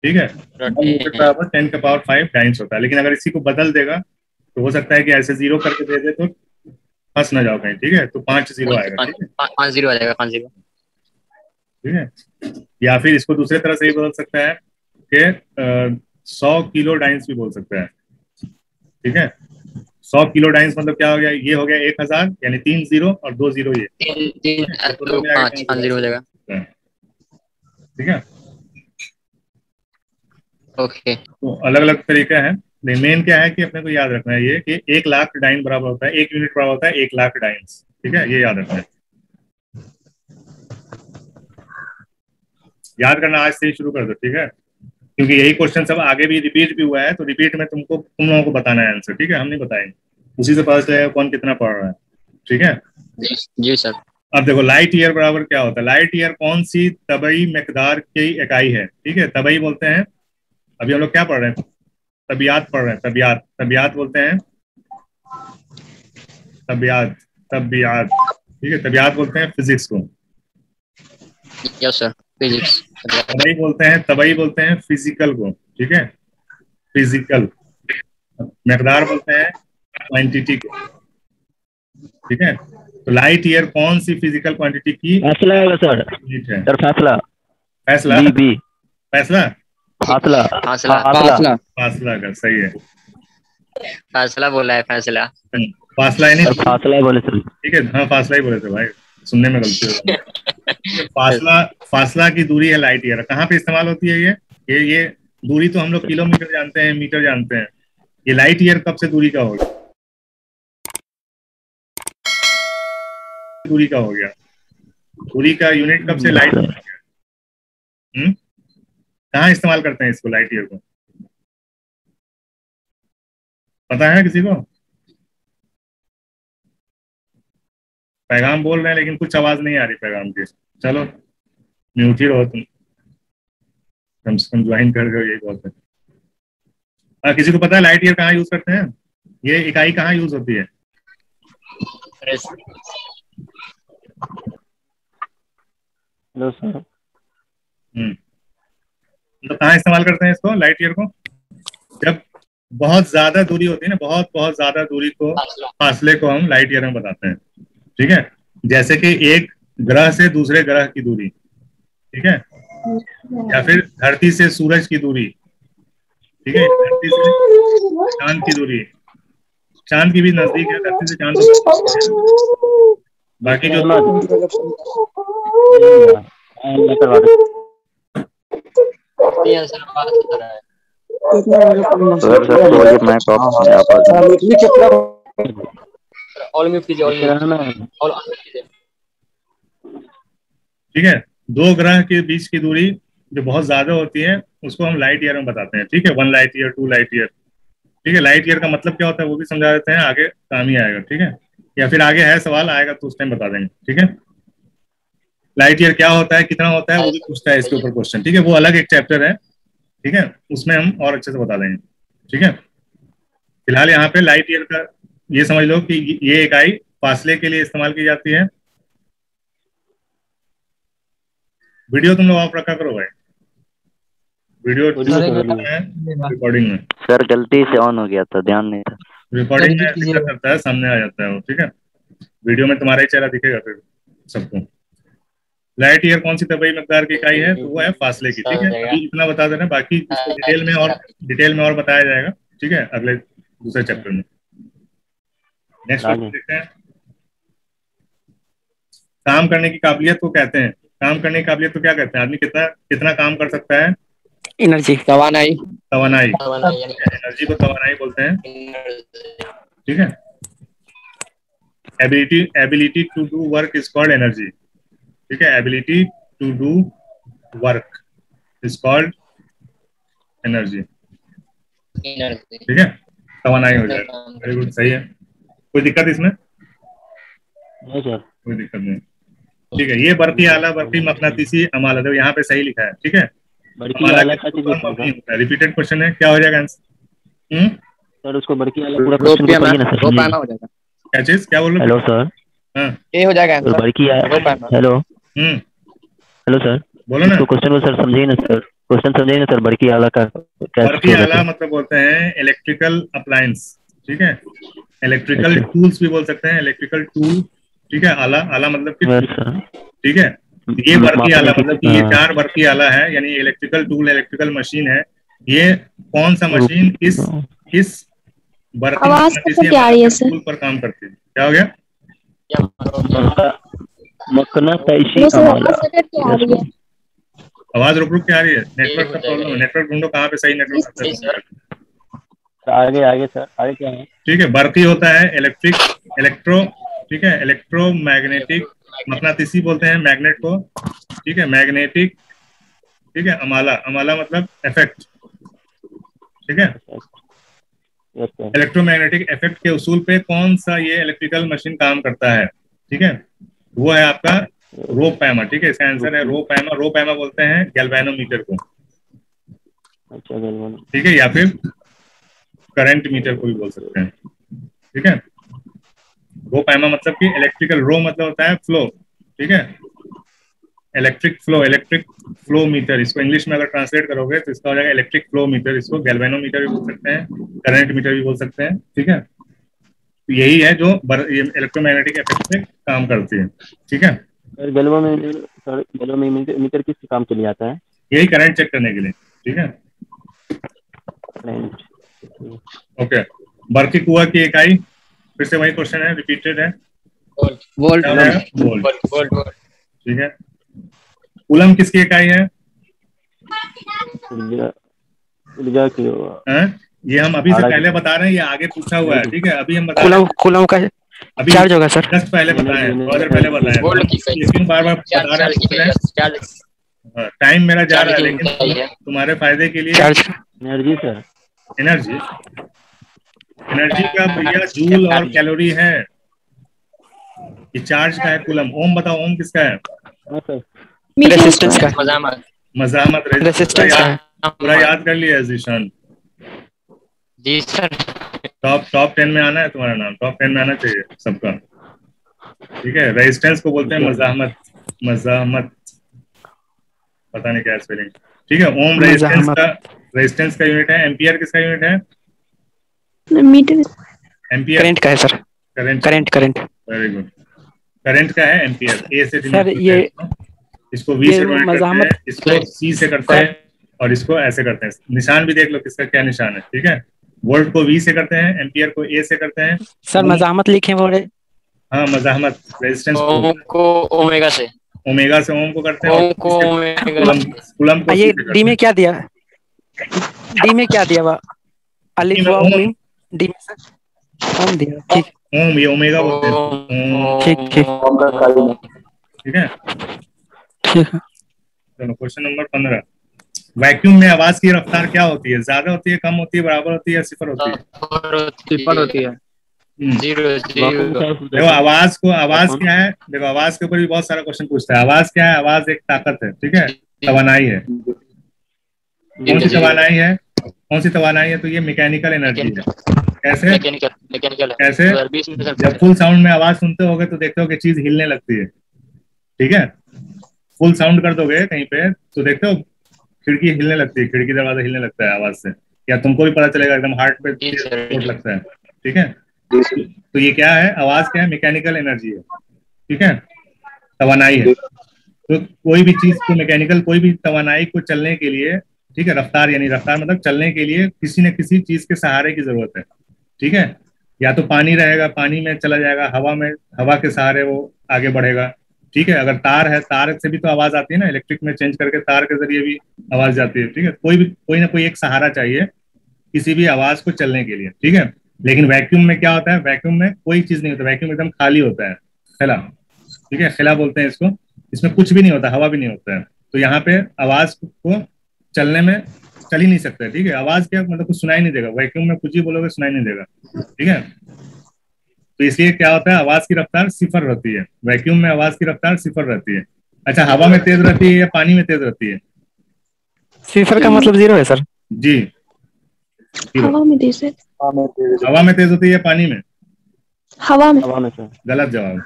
ठीक है, 10 का पावर 5 डाइन्स होता है, लेकिन अगर इसी को बदल देगा तो हो सकता है कि ऐसे 0 करके दे दे तो फंस ना जाओ कहीं। ठीक है, तो 5 0 आएगा। ठीक है, 5 0 आ जाएगा, 5 0। ठीक है, या फिर इसको दूसरे तरह से भी बदल सकता है कि 100 किलो डाइन्स भी बोल सकता है। ठीक है, 100 किलो डाइन्स मतलब क्या हो गया, ये हो गया 1000, यानी 3 0 और 2 0 ये, 5 0 हो जाएगा। ठीक है। ओके, तो अलग अलग तरीका है, लेकिन मेन क्या है कि अपने को याद रखना है ये कि 1 लाख डाइन बराबर होता है, 1 यूनिट बराबर होता है 1 लाख डाइन्स। ठीक है, ये याद रखना है, याद करना आज से ही शुरू कर दो। ठीक है, क्योंकि यही क्वेश्चन सब आगे भी रिपीट भी हुआ है, तो रिपीट में तुम लोगों को बताना है आंसर। ठीक है, हम नहीं बताएंगे, उसी से पता चलेगा कौन कितना पढ़ रहा है। ठीक है, जी सर। अब देखो लाइट ईयर बराबर क्या होता है। लाइट ईयर कौन सी तबई मकदार की इकाई है। ठीक है, तबई बोलते हैं, अभी हम लोग क्या पढ़ रहे हैं, तबियात पढ़ रहे हैं, तबियात, तबियात बोलते हैं, तबियात, तबियात। ठीक है, तबियात बोलते हैं फिजिक्स को। Yes sir, physics. तबई बोलते हैं, तबई बोलते हैं फिजिकल को। ठीक है, फिजिकल। मकदार बोलते हैं क्वांटिटी को। ठीक है, तो लाइट ईयर कौन सी फिजिकल क्वांटिटी की फैसला है सर, यूनिट है। सर फैसला, फैसला, बी फैसला, फासला, फासला, फासला, फासला का सही है। फासला बोला है, फासला। फासला है नहीं, सर फासला ही बोले सर। ठीक है, हाँ फासला ही बोले थे भाई, सुनने में गलती हो गई। फासला, फासला की दूरी है लाइट ईयर। कहाँ पे इस्तेमाल होती है ये दूरी तो हम लोग किलोमीटर जानते हैं, मीटर जानते हैं, ये लाइट ईयर कब से दूरी का हो गया, दूरी का हो गया, दूरी का यूनिट कब से लाइट हो गया। कहाँ इस्तेमाल करते हैं इसको, लाइट ईयर को, पता है किसी को? पैगाम बोल रहे हैं लेकिन कुछ आवाज नहीं आ रही पैगाम की। चलो म्यूट ही रहो तुम, कम से कम ज्वाइन कर रहे हो, यही बहुत है। किसी को पता है लाइट ईयर कहाँ यूज करते हैं, ये इकाई कहाँ यूज होती है? Hello sir. तो कहाँ इस्तेमाल करते हैं इसको, लाइट ईयर को? जब बहुत ज्यादा दूरी होती है ना, बहुत बहुत ज्यादा दूरी को, फासले को हम लाइट ईयर में बताते हैं। ठीक है, जैसे कि एक ग्रह से दूसरे ग्रह की दूरी, ठीक है, या फिर धरती से सूरज की दूरी, ठीक है, धरती से चांद की दूरी, चांद की भी नजदीक है, धरती से चांद तो बाकी जो ठीक है, दो ग्रह के बीच की दूरी जो बहुत ज्यादा होती है उसको हम लाइट ईयर में बताते हैं। ठीक है, 1 लाइट ईयर, 2 लाइट ईयर। ठीक है, लाइट ईयर का मतलब क्या होता है वो भी समझा देते हैं, आगे काम ही आएगा। ठीक है, या फिर आगे है सवाल आएगा तो उस टाइम बता देंगे। ठीक है, लाइट ईयर क्या होता है, कितना होता है, वो भी पूछता है इसके ऊपर क्वेश्चन। ठीक है, वो अलग एक चैप्टर है, ठीक है, उसमें हम और अच्छे से बता देंगे। ठीक है, फिलहाल यहाँ पे लाइट ईयर का ये समझ लो कि ये इकाई फासले के लिए इस्तेमाल की जाती है। वीडियो तुम लोग ऑफ रखा करो भाई, वीडियो रिकॉर्डिंग में। सर गलती से ऑन हो गया था, ध्यान नहीं था। रिकॉर्डिंग में दिक्कत करता है, सामने आ जाता है वो। ठीक है, वीडियो में तुम्हारा ही चेहरा दिखेगा फिर सबको। लाइट ईयर कौन सी तबई मकदार की इकाई है, तो वो है फासले की। ठीक है, अभी इतना बता देना, बाकी इसको डिटेल में और बताया जाएगा। ठीक है, अगले दूसरे चैप्टर में। नेक्स्ट क्वेश्चन देखते हैं। काम करने की काबिलियत को कहते हैं, काम करने की काबिलियत तो क्या कहते हैं, आदमी कितना कितना काम कर सकता है? एनर्जी, तवानाई। तवानाई, एनर्जी को तवानाई बोलते हैं। ठीक है, ability to do work is called energy. ठीक है, ability to do work is called energy. ठीक है, तवानाई हो जाएगा। वेरी गुड, सही है। कोई दिक्कत इसमें? नहीं सर, कोई दिक्कत नहीं। ठीक है, ये बर्की आला, बर्की मकनातीसी अमाला, देखो यहाँ पे सही लिखा है। ठीक है, रिपीटेड क्वेश्चन है, क्या हो जाएगा आंसर? सर उसको बर्की आला पूरा क्वेश्चन को पढ़िए ना सर, समझिए। हो जाएगा। क्या चीज, क्या बोल रहे हो? Hello sir. हाँ, ये हो जाएगा आंसर। बर्की हेलो हेलो सर, बोलो ना। तो क्वेश्चन को सर समझिए ना सर, क्वेश्चन समझिए ना सर। बर्की आला का बर्की आला मतलब बोलते हैं इलेक्ट्रिकल अप्लायंस। ठीक है, इलेक्ट्रिकल टूल्स भी बोल सकते हैं, इलेक्ट्रिकल टूल। ठीक है, आला, आला मतलब कि, ठीक है, ये बर्की आला मतलब कि ये 4 बर्की आला है, यानी इलेक्ट्रिकल टूल, इलेक्ट्रिकल मशीन है। ये कौन सा मशीन किस बढ़ती आवाज कैसे क्या आ रही है सर? पुल पर काम करती है। क्या हो गया? मकनातैसी वो सर अमाला। आवाज कट क्या आ रही है? आवाज रुक रुक के आ रही है, नेटवर्क हो का जाएगा प्रॉब्लम है। ये। नेटवर्क ढूंढो कहाँ पे सही नेटवर्क आता जी है। सर। आगे आगे सर, आगे क्या है? ठीक है, बढ़ती होता है इलेक्ट्रिक, इलेक्ट्रो, ठीक है, इलेक्ट्रोमैग्नेटिक, इलेक्ट्रोमैग्नेट। मकनातीसी बोलते हैं मैग्नेट को, ठीक है, मैग्नेटिक, ठीक है, अमाला, अमाला मतलब इफेक्ट, ठीक है। Yes sir. इलेक्ट्रोमैग्नेटिक इफेक्ट के उसूल पे कौन सा ये इलेक्ट्रिकल मशीन काम करता है, ठीक है, वो है आपका रोपैमा, ठीक है, इसका आंसर है रोपैमा। रोपैमा बोलते हैं गैल्वेनोमीटर को, अच्छा गलवान। ठीक है, या फिर करंट मीटर को भी बोल सकते हैं, ठीक है। रोपैमा मतलब कि इलेक्ट्रिकल, रो मतलब होता है फ्लो, ठीक है, इलेक्ट्रिक फ्लो मीटर, इसको इंग्लिश में अगर ट्रांसलेट करोगे तो इसका हो जाएगा इलेक्ट्रिक फ्लो मीटर। इसको गैल्वेनोमीटर भी बोल सकते हैं, करंट मीटर भी बोल सकते हैं, ठीक है। तो यही है जो ये इलेक्ट्रोमैग्नेटिक इफेक्ट से काम करती है, ठीक है। सर गैल्वेनोमीटर किस काम के लिए आता है? यही करंट चेक करने के लिए, ठीक है। करंट। ओके, बर्की कुआ की इकाई, फिर से वही क्वेश्चन है, रिपीटेड है, वोल्ट। वोल्ट। क्या हो जाएगा? Volt, volt. वोल्ट। ठीक है। कूलम किसकी इकाई है? ऊर्जा, ऊर्जा की। हैं? ये हम अभी से आड़ा पहले बता रहे हैं, ये आगे पूछा हुआ है, ठीक है, अभी हम बता रहे कूलम हैं, कूलम का अभी चार्ज होगा सर। जस्ट पहले बताए, थोड़ा देर पहले बताए, वोल्ट की इकाई। लेकिन बार बार बता रहे चार्ज की हैं। चार्ज। टाइम मेरा जा चार्ज रहा है, की लेकिन इकाई है। तुम्हारे फायदे के लिए charge energy sir. Energy, energy का भैया जूल और कैलोरी है, ये चार्ज का है। कूलम, ओम बताओ, ओम किसका है? हाँ सर। मीटर रेसिस्टेंस का मजामत। मजामत, रेसिस्टेंस का है। पूरा याद कर लिया जीशान। जी सर। टॉप 10 में आना है तुम्हारा नाम, टॉप 10 में आना चाहिए सबका, ठीक है। रेजिस्टेंस को बोलते हैं मजामत, मजामत, पता नहीं क्या स्पेलिंग, ठीक है। ओम रेजिस्टेंस का यूनिट है। एम्पियर किसका यूनिट है? मीटर एम्पियर करंट का है sir. Current, current very good. Current का है एम्पियर, ए से सर डिनोट करते ये हैं इसको वी ये से डिनोट करते मजामत हैं, इसको सी से करते हैं, और इसको ऐसे करते हैं। निशान भी देख लो किसका क्या निशान है, ठीक है। वोल्ट को वी से करते हैं, एम्पियर को ए से करते हैं। सर मजामत लिखे बोले। हाँ, मजामत रेजिस्टेंस ओम को ओमेगा से। ओमेगा से ओम को करते हैं, ओम और को ओमेगा से। कूलम को ये सी से करते डी में हैं। क्या दिया? डी में क्या दिया हुआ? अलिफ वाव ओम। मीम डी में सर ओम दिया। ठीक ओम, ये ओमेगा बोलते हैं ओम, ठीक ठीक ठीक है। ठीक है। चलो क्वेश्चन नंबर 15। वैक्यूम में आवाज की रफ्तार क्या होती है? ज्यादा होती है, कम होती है, बराबर होती है या सिफर होती है? सिफर होती है। Zero zero. देखो आवाज क्या है, देखो आवाज के ऊपर भी बहुत सारा क्वेश्चन पूछता है। आवाज क्या है? आवाज एक ताकत है, ठीक है, तवानाई है। कौन सी तवानाई है? कौन सी तवानाई है? तो ये मैकेनिकल एनर्जी है। कैसे? मैकेनिकल कैसे? जब फुल साउंड में आवाज सुनते होगे तो देखते हो कि चीज हिलने लगती है, ठीक है। फुल साउंड कर दोगे कहीं पे तो देखते हो खिड़की हिलने लगती है, खिड़की दरवाजा हिलने लगता है आवाज से, या तुमको भी पता चलेगा एकदम हार्ट पे चोट लगता है, ठीक है। तो ये क्या है? आवाज क्या है? मैकेनिकल एनर्जी है, ठीक है, तवानाई है। तो कोई भी चीज को मैकेनिकल, कोई भी तवानाई को चलने के लिए, ठीक है, रफ्तार, यानी रफ्तार मतलब चलने के लिए किसी न किसी चीज के सहारे की जरूरत है, ठीक है। या तो पानी रहेगा, पानी में चला जाएगा, हवा में, हवा के सहारे वो आगे बढ़ेगा, ठीक है। अगर तार है, तार से भी तो आवाज आती है ना, इलेक्ट्रिक में चेंज करके तार के जरिए भी आवाज जाती है, ठीक है। कोई ना कोई एक सहारा चाहिए किसी भी आवाज को चलने के लिए, ठीक है। लेकिन वैक्यूम में क्या होता है? वैक्यूम में कोई चीज नहीं होता, वैक्यूम एकदम खाली होता है, खिला, ठीक है, खिला बोलते हैं इसको। इसमें कुछ भी नहीं होता, हवा भी नहीं होता है। तो यहाँ पे आवाज को चलने में चल ही नहीं सकता, ठीक है। आवाज क्या मतलब कुछ सुनाई नहीं देगा, वैक्यूम में कुछ ही बोलोगे सुनाई नहीं देगा, ठीक है। तो इसलिए क्या होता है? आवाज की रफ्तार सिफर रहती है, वैक्यूम में आवाज की रफ्तार सिफर रहती है। अच्छा, हवा में तेज रहती है या पानी में तेज रहती है? सिफर का मतलब जीरो है सर। जी, हवा में तेज है। हवा में तेज होती है या पानी में? हवा में। गलत जवाब,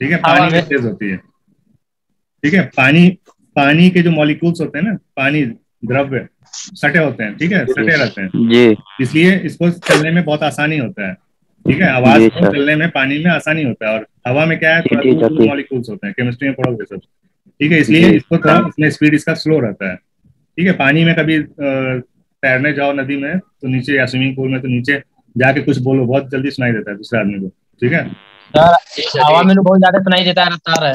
ठीक है, पानी में तेज होती है, ठीक है। पानी के जो मॉलिक्यूल्स होते हैं ना, पानी द्रव्य सटे होते हैं, ठीक है, सटे रहते हैं जी। इसलिए इसको चलने में बहुत आसानी होता है, ठीक है। आवाज को चलने में पानी में आसानी होता है, और हवा में क्या है, थोड़ा दूर मॉलिक्यूल्स होते हैं, केमिस्ट्री में पढ़ोगे सब, ठीक है। इसलिए इसको थोड़ा, इसमें स्पीड इसका स्लो रहता है, ठीक है। पानी में कभी तैरने जाओ नदी में तो नीचे, या स्विमिंग पूल में तो नीचे जाके कुछ बोलो, बहुत जल्दी सुनाई देता है दूसरे आदमी को, ठीक है। सर हवा में बहुत ज्यादा सुनाई देता है, रफ्तार है।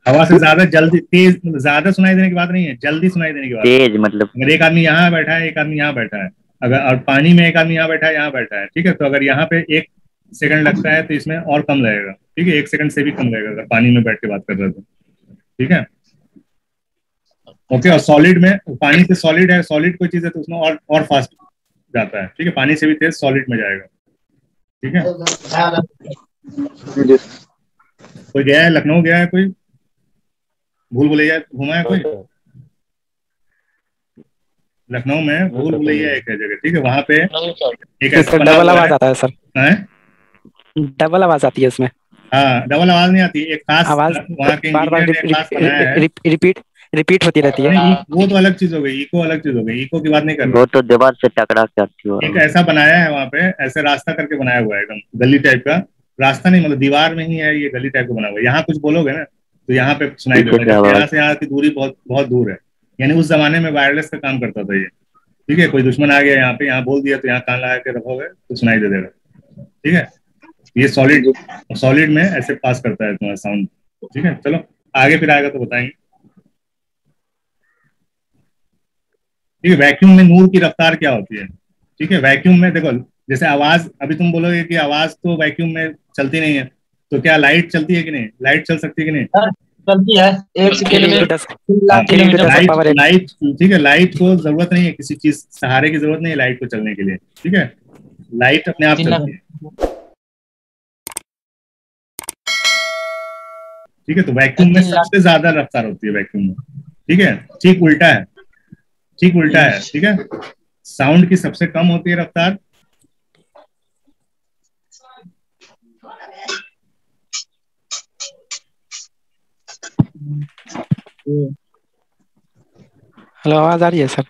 हवा से ज्यादा जल्दी, तेज, ज्यादा सुनाई देने की बात नहीं है, जल्दी सुनाई देने की बात है। तेज मतलब अगर एक आदमी यहाँ बैठा है, एक आदमी यहाँ बैठा है, अगर और पानी में एक आदमी यहाँ बैठा है, यहाँ बैठा है, ठीक है, तो अगर यहाँ पे 1 सेकंड लगता है तो इसमें और कम लगेगा, ठीक है, 1 सेकंड से भी कम लगेगा अगर पानी में बैठ के बात कर रहे हो तो, ठीक है। ओके, और सॉलिड में, पानी से सॉलिड है, सॉलिड कोई चीज है तो उसमें और फास्ट जाता है, ठीक है, पानी से भी तेज सॉलिड में जाएगा, ठीक है। कोई गया है लखनऊ, गया है कोई, भूल भुलैया घूमा है कोई? लखनऊ में भूल भुलैया एक है जगह, ठीक है, वहां पे एक ऐसा बना डबल हुआ आवाज आता है सर, है, डबल आवाज आती है उसमें। हाँ, डबल आवाज नहीं आती, एक खास आवाज वहाँ के बार बार इंजीनियर ने खास बनाया है। रिपीट होती रहती है। नहीं, वो तो अलग चीज हो गई, इको अलग चीज हो गई, इको की बात नहीं कर रहा। वो तो दीवार से टकरा के आती है। एक ऐसा बनाया है वहाँ पे, ऐसे रास्ता करके बनाया हुआ है, एकदम गली टाइप का रास्ता, नहीं मतलब दीवार में ही है, ये गली टाइप का बना हुआ है। यहाँ कुछ बोलोगे ना तो यहाँ पे सुनाई देता है, यहाँ से यहाँ की दूरी बहुत बहुत दूर है, यानी उस जमाने में वायरलेस का काम करता था ये, ठीक है। कोई दुश्मन आ गया यहाँ पे, यहाँ बोल दिया तो यहाँ कान लगा के रखोगे तो सुनाई दे देगा, ठीक है। ये सॉलिड में ऐसे पास करता है तुम्हारा साउंड, ठीक है। चलो आगे फिर आएगा तो बताएंगे, ठीक है। वैक्यूम में नूर की रफ्तार क्या होती है, ठीक है। वैक्यूम में देखो, जैसे आवाज, अभी तुम बोलोगे कि आवाज तो वैक्यूम में चलती नहीं है, तो क्या लाइट चलती है कि नहीं? लाइट चल सकती है कि नहीं? चलती है, 1 सेकंड में 3 लाख किलोमीटर। लाइट, ठीक है, लाइट को जरूरत नहीं है, किसी चीज सहारे की जरूरत नहीं है लाइट को चलने के लिए, ठीक है। लाइट अपने आप चलती है, ठीक है। तो वैक्यूम में सबसे ज्यादा रफ्तार होती है, वैक्यूम में, ठीक है। ठीक उल्टा है, ठीक उल्टा है, ठीक है। साउंड की सबसे कम होती है रफ्तार, हेलो, आवाज आ रही है सर?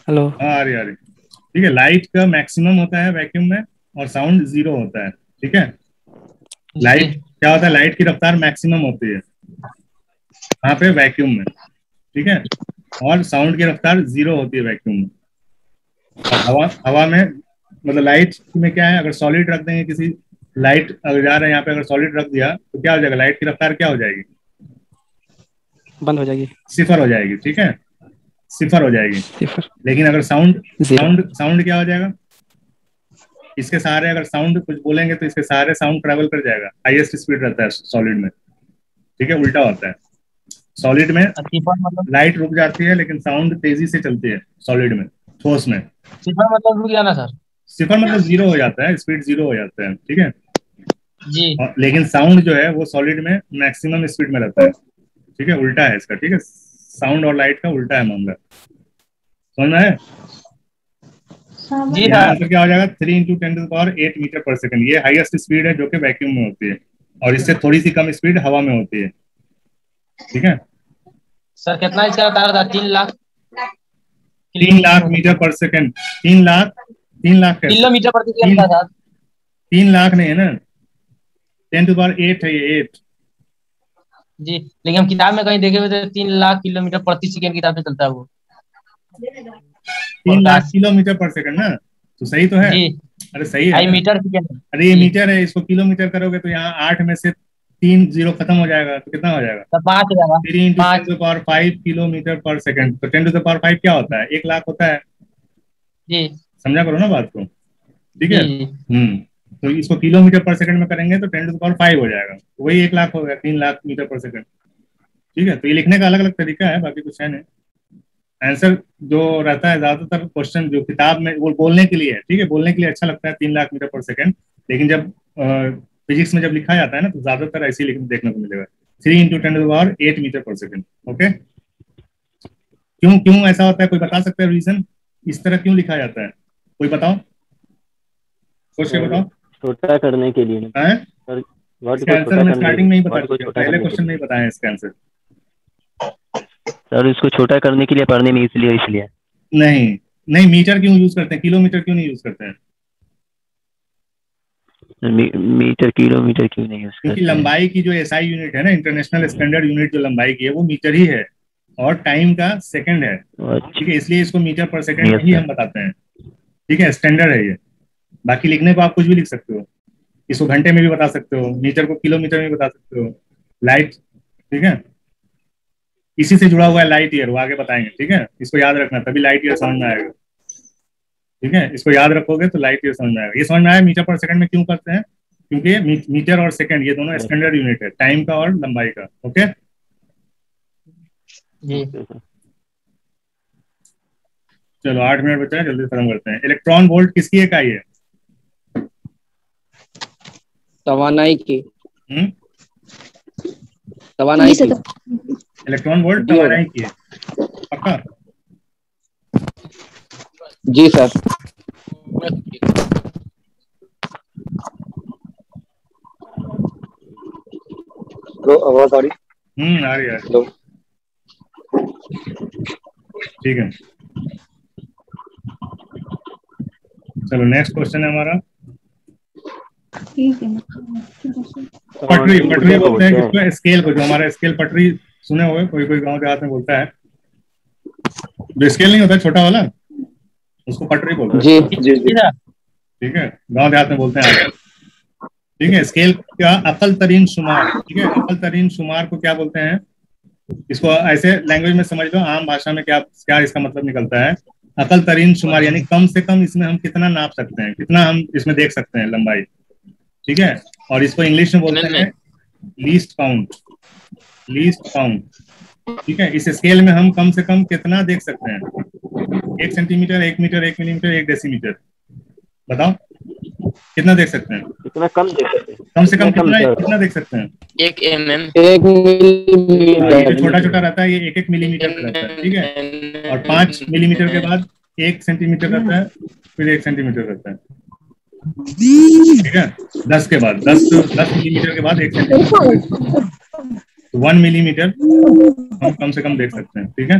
हेलो, हाँ आ रही, ठीक है। लाइट का मैक्सिमम होता है वैक्यूम में और साउंड 0 होता है, ठीक है। लाइट क्या होता है, लाइट की रफ्तार मैक्सिमम होती है वहां पे वैक्यूम में, ठीक है, और साउंड की रफ्तार 0 होती है वैक्यूम में। और हवा में मतलब लाइट में क्या है, अगर सॉलिड रख देंगे, किसी लाइट अगर जा रहा है यहाँ पे, अगर सॉलिड रख दिया तो क्या हो जाएगा, लाइट की रफ्तार क्या हो जाएगी? बंद हो जाएगी, 0 हो जाएगी, ठीक है, 0 हो जाएगी। 0। लेकिन अगर साउंड क्या हो जाएगा, इसके सहारे अगर साउंड कुछ बोलेंगे तो इसके सहारे साउंड ट्रेवल कर जाएगा, हाईएस्ट स्पीड रहता है सॉलिड में, ठीक है, उल्टा होता है। सॉलिड में लाइट रुक जाती है लेकिन साउंड तेजी से चलती है, सॉलिड में, ठोस में। सिफर मतलब रुक जाना सर? सिफर मतलब 0 हो जाता है, स्पीड 0 हो जाता है, ठीक है जी। लेकिन साउंड जो है वो सॉलिड में मैक्सिमम स्पीड में रहता है, ठीक है, उल्टा है इसका, ठीक है। साउंड और लाइट का उल्टा है मामला, समझ में है? जी आंसर क्या हो जाएगा, 3 × 10⁸ मीटर पर सेकंड। ये हाईएस्ट स्पीड है जो कि वैक्यूम में होती है, और इससे थोड़ी सी कम स्पीड हवा में होती है, ठीक है। सर कितना इसका रफ्तार था? 3 लाख 3 लाख मीटर पर सेकंड। 3 लाख किलोमीटर प्रति सेकंड था। 3 लाख नहीं है ना, 10⁸ है ये, 8 जी। लेकिन हम किताब में कहीं देखे हुए थे 3 लाख किलोमीटर प्रति सेकंड किताब में चलता है वो। 3 लाख किलोमीटर पर सेकंड ना, तो सही तो है जी। अरे सही है, मीटर सेकंड। अरे ये मीटर है, इसको किलोमीटर करोगे तो यहाँ 8 में से 3 0 खत्म हो जाएगा, तो कितना हो जाएगा? तो 5 हो जाएगा। 3 × 10⁵ किलोमीटर पर सेकंड। तो 10⁵ क्या होता है? 1 लाख होता है जी। समझा करो ना बात को, ठीक है। तो इसको किलोमीटर पर सेकंड में करेंगे तो 10⁵ हो जाएगा, वही 1 लाख हो गया, 3 लाख मीटर पर सेकंड, ठीक है। तो ये लिखने का अलग अलग तरीका है, बाकी कुछ है नहीं। आंसर जो रहता है ज्यादातर क्वेश्चन जो किताब में, वो बोलने के लिए है, ठीक है, बोलने के लिए अच्छा लगता है 3 लाख मीटर पर सेकंड, लेकिन जब फिजिक्स में जब लिखा जाता है ना तो ज्यादातर ऐसे ही देखने को मिलेगा, 3 × 10⁸ मीटर पर सेकंड। ओके, क्यों ऐसा होता है? कोई बता सकता है रीजन, इस तरह क्यों लिखा जाता है? कोई बताओ, सोच के बताओ। छोटा करने के लिए है आंसर मैं स्टार्टिंग में ही बता चुका, पहले क्वेश्चन में ही बताया इसका आंसर सर। इसको छोटा करने के लिए पढ़ने में इसलिए नहीं, मीटर क्यों यूज करते हैं, किलोमीटर क्यों नहीं यूज करते हैं? मीटर किलोमीटर क्यों नहीं यूज करते? क्योंकि लंबाई की जो एसआई यूनिट है ना, इंटरनेशनल स्टैंडर्ड यूनिट जो लंबाई की है वो मीटर ही है, और टाइम का सेकंड है, ठीक है, इसलिए इसको मीटर पर सेकंड ही हम बताते हैं, ठीक है, स्टैंडर्ड है ये। बाकी लिखने को आप कुछ भी लिख सकते हो, इसको घंटे में भी बता सकते हो, मीटर को किलोमीटर में भी बता सकते हो, लाइट, ठीक है। इसी से जुड़ा हुआ है लाइट ईयर, वो आगे बताएंगे, ठीक है। इसको याद रखना, तभी लाइट ईयर समझ में आएगा, ठीक है। इसको याद रखोगे तो लाइट ईयर समझ में आएगा। ये समझ में आया मीटर पर सेकंड में क्यों करते हैं, क्योंकि मीटर और सेकंड ये दोनों स्टैंडर्ड यूनिट है टाइम का और लंबाई का। ओके जी चलो 8 मिनट बचा है, जल्दी खत्म करते हैं। इलेक्ट्रॉन वोल्ट किसकी इकाई है? तवानाई की। हम्म, तवानाई से की। तो इलेक्ट्रॉन वोल्ट तवानाई की है, पक्का? जी सर। तो आवाज आ रही? आ रही है, हेलो। ठीक है। चलो नेक्स्ट क्वेश्चन है हमारा, ठीक है। पटरी। पटरी बोलते हैं किसको? स्केल को, जो हमारा स्केल पटरी सुने हुए, कोई कोई गांव देहात में बोलता है, जो स्केल नहीं होता छोटा वाला, उसको पटरी बोलते हैं, जी जी जी ठीक है। गांव देहात में बोलते हैं, ठीक है। स्केल का अकल तरीन शुमार, ठीक है। अकल तरीन शुमार को क्या बोलते हैं? इसको ऐसे लैंग्वेज में समझ लो, आम भाषा में क्या क्या इसका मतलब निकलता है। अकल तरीन शुमार यानी कम से कम इसमें हम कितना नाप सकते हैं, कितना हम इसमें देख सकते हैं लंबाई, ठीक है। और इसको इंग्लिश में बोलते हैं लीस्ट काउंट, लीस्ट काउंट, ठीक है। इस स्केल में हम कम से कम कितना देख सकते हैं? 1 सेंटीमीटर, 1 मीटर, 1 मिलीमीटर, 1 डेसीमीटर, बताओ कितना देख सकते हैं? कितना कम देख सकते हैं? कम से कम कितना देख सकते हैं? 1 mm 1 मिलीमीटर। ये छोटा छोटा रहता है, ये 1 मिलीमीटर का रहता है, ठीक है। और 5 मिलीमीटर के बाद 1 सेंटीमीटर रहता है, फिर 1 सेंटीमीटर रहता है, ठीक है। 10 के बाद 10 मिलीमीटर के बाद 1 सेंटीमीटर, 1 मिलीमीटर हम कम से कम देख सकते हैं, ठीक है।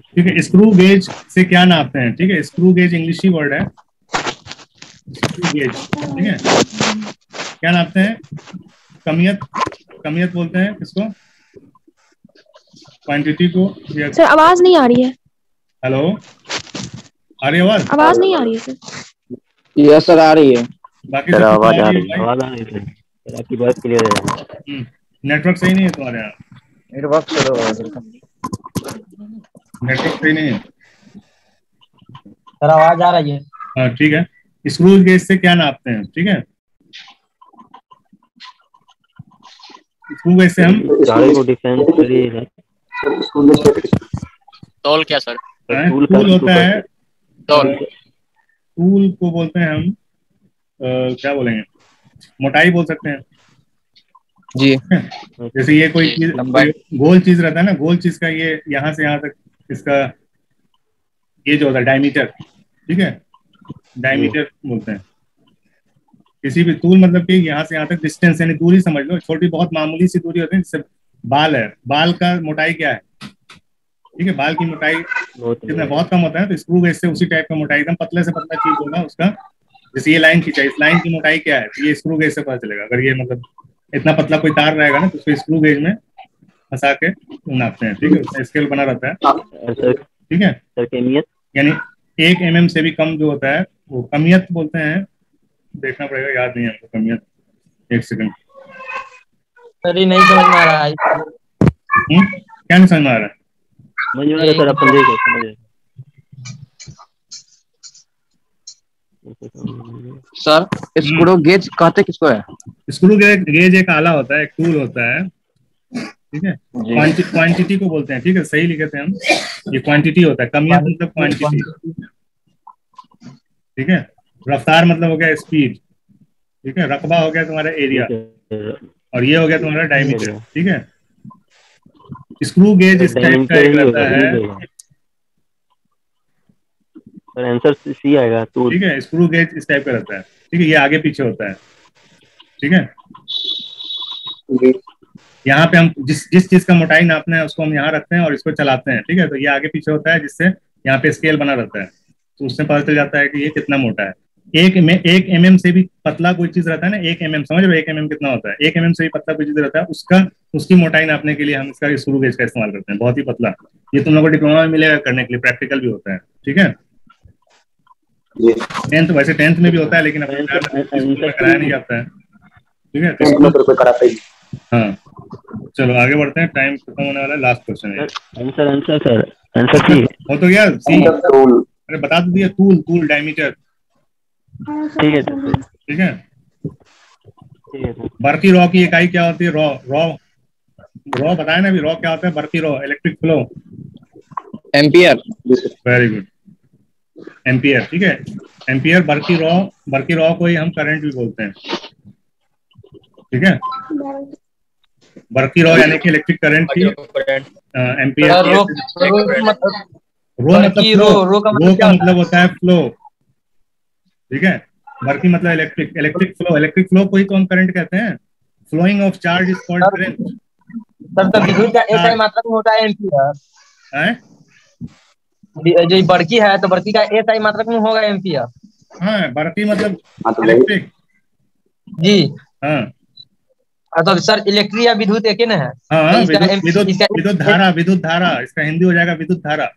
ठीक है। स्क्रू गेज से क्या नापते हैं? ठीक है, स्क्रू गेज इंग्लिश ही वर्ड है, स्क्रू गेज, ठीक है। क्या नापते हैं? कमियत, कमियत बोलते हैं इसको, क्वांटिटी को। सर आवाज नहीं आ रही है। हेलो, आ रही आवाज? आवाज नहीं आ रही है सर। यस सर आ रही है। बाकी सर सब आवाज आ रही है, भाई? आवाज आ रही है सर, आपकी बात क्लियर है। नेटवर्क सही नहीं है तुम्हारे यहाँ? नेटवर्क नेटवर्क सही नहीं है, सर आवाज आ रही है। हाँ ठीक है। स्क्रू गेज से क्या नापते हैं? ठीक है, स्क्रू गेज से हम गाड़ी को डिफेंस करिए। तौल क्या सर? टूल होता है, तौल टूल को बोलते हैं हम क्या बोलेंगे, मोटाई बोल सकते हैं जी। जैसे ये कोई चीज, गोल चीज रहता है ना, गोल चीज का ये यहाँ से यहाँ तक इसका ये जो होता है डायमीटर, ठीक है, डायमीटर बोलते हैं। किसी भी टूल मतलब कि यहाँ से यहाँ तक डिस्टेंस यानी दूरी समझ लो, छोटी बहुत मामूली सी दूरी होती है। जैसे बाल है, बाल का मोटाई क्या है? ठीक है, बाल की मोटाई कितना बहुत कम होता है, तो स्क्रू गेज से उसी टाइप का मोटाई एकदम पतले से पतला चीज होगा उसका। जैसे ये लाइन खींचा, इस लाइन की मोटाई क्या है, तो ये स्क्रू गेज से पता चलेगा। अगर ये मतलब इतना पतला कोई तार रहेगा ना, तो उसको स्क्रू गेज में फंसा के नापते हैं, ठीक है, उसका स्केल बना रहता है, ठीक है। कमियत यानी 1 mm से भी कम जो होता है वो कमियत बोलते हैं। देखना पड़ेगा, याद नहीं है हमको कमियत, 1 सेकंड। सर ये नहीं समझ में आ रहा है। क्या नहीं समझ में आ रहा है? सर अपन देखो सर स्क्रू गेज कहते किसको है? स्क्रू गेज एक आला होता है, एक टूल होता है, ठीक है। क्वांटिटी को बोलते हैं, ठीक है, सही लिखे थे हम। ये क्वांटिटी होता है, कमियत मतलब क्वांटिटी, ठीक है। रफ्तार मतलब हो गया स्पीड, ठीक है। रकबा हो गया तुम्हारा एरिया, और ये हो गया तुम्हारा डायमीटर, ठीक है। स्क्रू गेज इस टाइप का एक रहता है, आंसर सी आएगा, तो ठीक है। स्क्रू गेज इस टाइप का रहता है, ठीक है, ये आगे पीछे होता है, ठीक है। यहाँ पे हम जिस चीज का मोटाई नापना है उसको हम यहाँ रखते हैं और इसको चलाते हैं, ठीक है। तो ये आगे पीछे होता है, जिससे यहाँ पे स्केल बना रहता है, तो उससे पता चल जाता है कि ये कितना मोटा है, एक mm से भी पतला कोई चीज रहता है ना, 1 mm, समझ रहे हो 1 mm कितना होता है? 1 mm से भी पतला कोई चीज रहता है, उसकी मोटाई नापने के लिए हम इसका स्क्रू गेज का इस्तेमाल करते हैं, बहुत ही पतला। ये तुम लोग को डिप्लोमा में मिलेगा करने के लिए, प्रैक्टिकल भी होता है, ठीक है। टेंथ, वैसे 10th में भी होता है लेकिन अपने कराया नहीं जाता है, ठीक है। हाँ चलो आगे बढ़ते हैं, टाइम खत्म होने वाला है, लास्ट क्वेश्चन है। आंसर सी हो तो गया सी। अरे बता तो दिया, तूल डायमीटर, ठीक है सर, ठीक है। ठीक है सर। बर्की रॉ की इकाई क्या होती है? रॉ बताया ना अभी, रॉ क्या होता है? बर्की रॉ, electric flow, ampere. Very good, ampere, ठीक है। एम्पियर, बर्की रॉ को ही हम करंट भी बोलते हैं, ठीक है। बर्की रॉ यानी कि इलेक्ट्रिक करंट की, एम्पियर रो का मतलब होता है फ्लो, ठीक है। बर्की मतलब इलेक्ट्रिक फ्लो को ही तो हम करंट कहते हैं। Flowing of charge is called current. Sir तो विद्युत का एसआई मात्रक में होता है एम्पियर है, जो बड़की है तो बड़की का एसआई मात्रक में होगा एम्पियर। हाँ बर्की मतलब इलेक्ट्रिक, जी हाँ। तो सर इलेक्ट्रिक या विद्युत एक ही ना है? हाँ विद्युत धारा, इसका हिंदी हो जाएगा विद्युत धारा।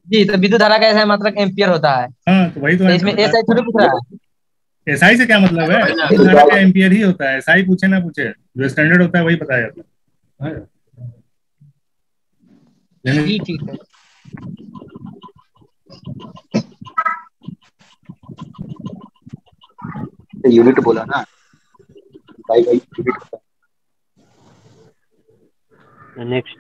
जी तो विद्युत धारा का एसआई मात्रक एम्पियर होता है। हाँ तो वही तो इसमें एसआई थोड़ी पूछ रहा है। एसआई से क्या मतलब है? विद्युत धारा का एम्पियर ही होता है, एसआई पूछे ना पूछे, जो स्टैंडर्ड होता है वही बताया जाता है। ठीक है। यूनिट बोला ना भाई यूनिट होता है। Next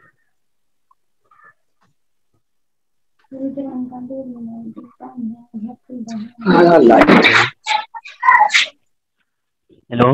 hello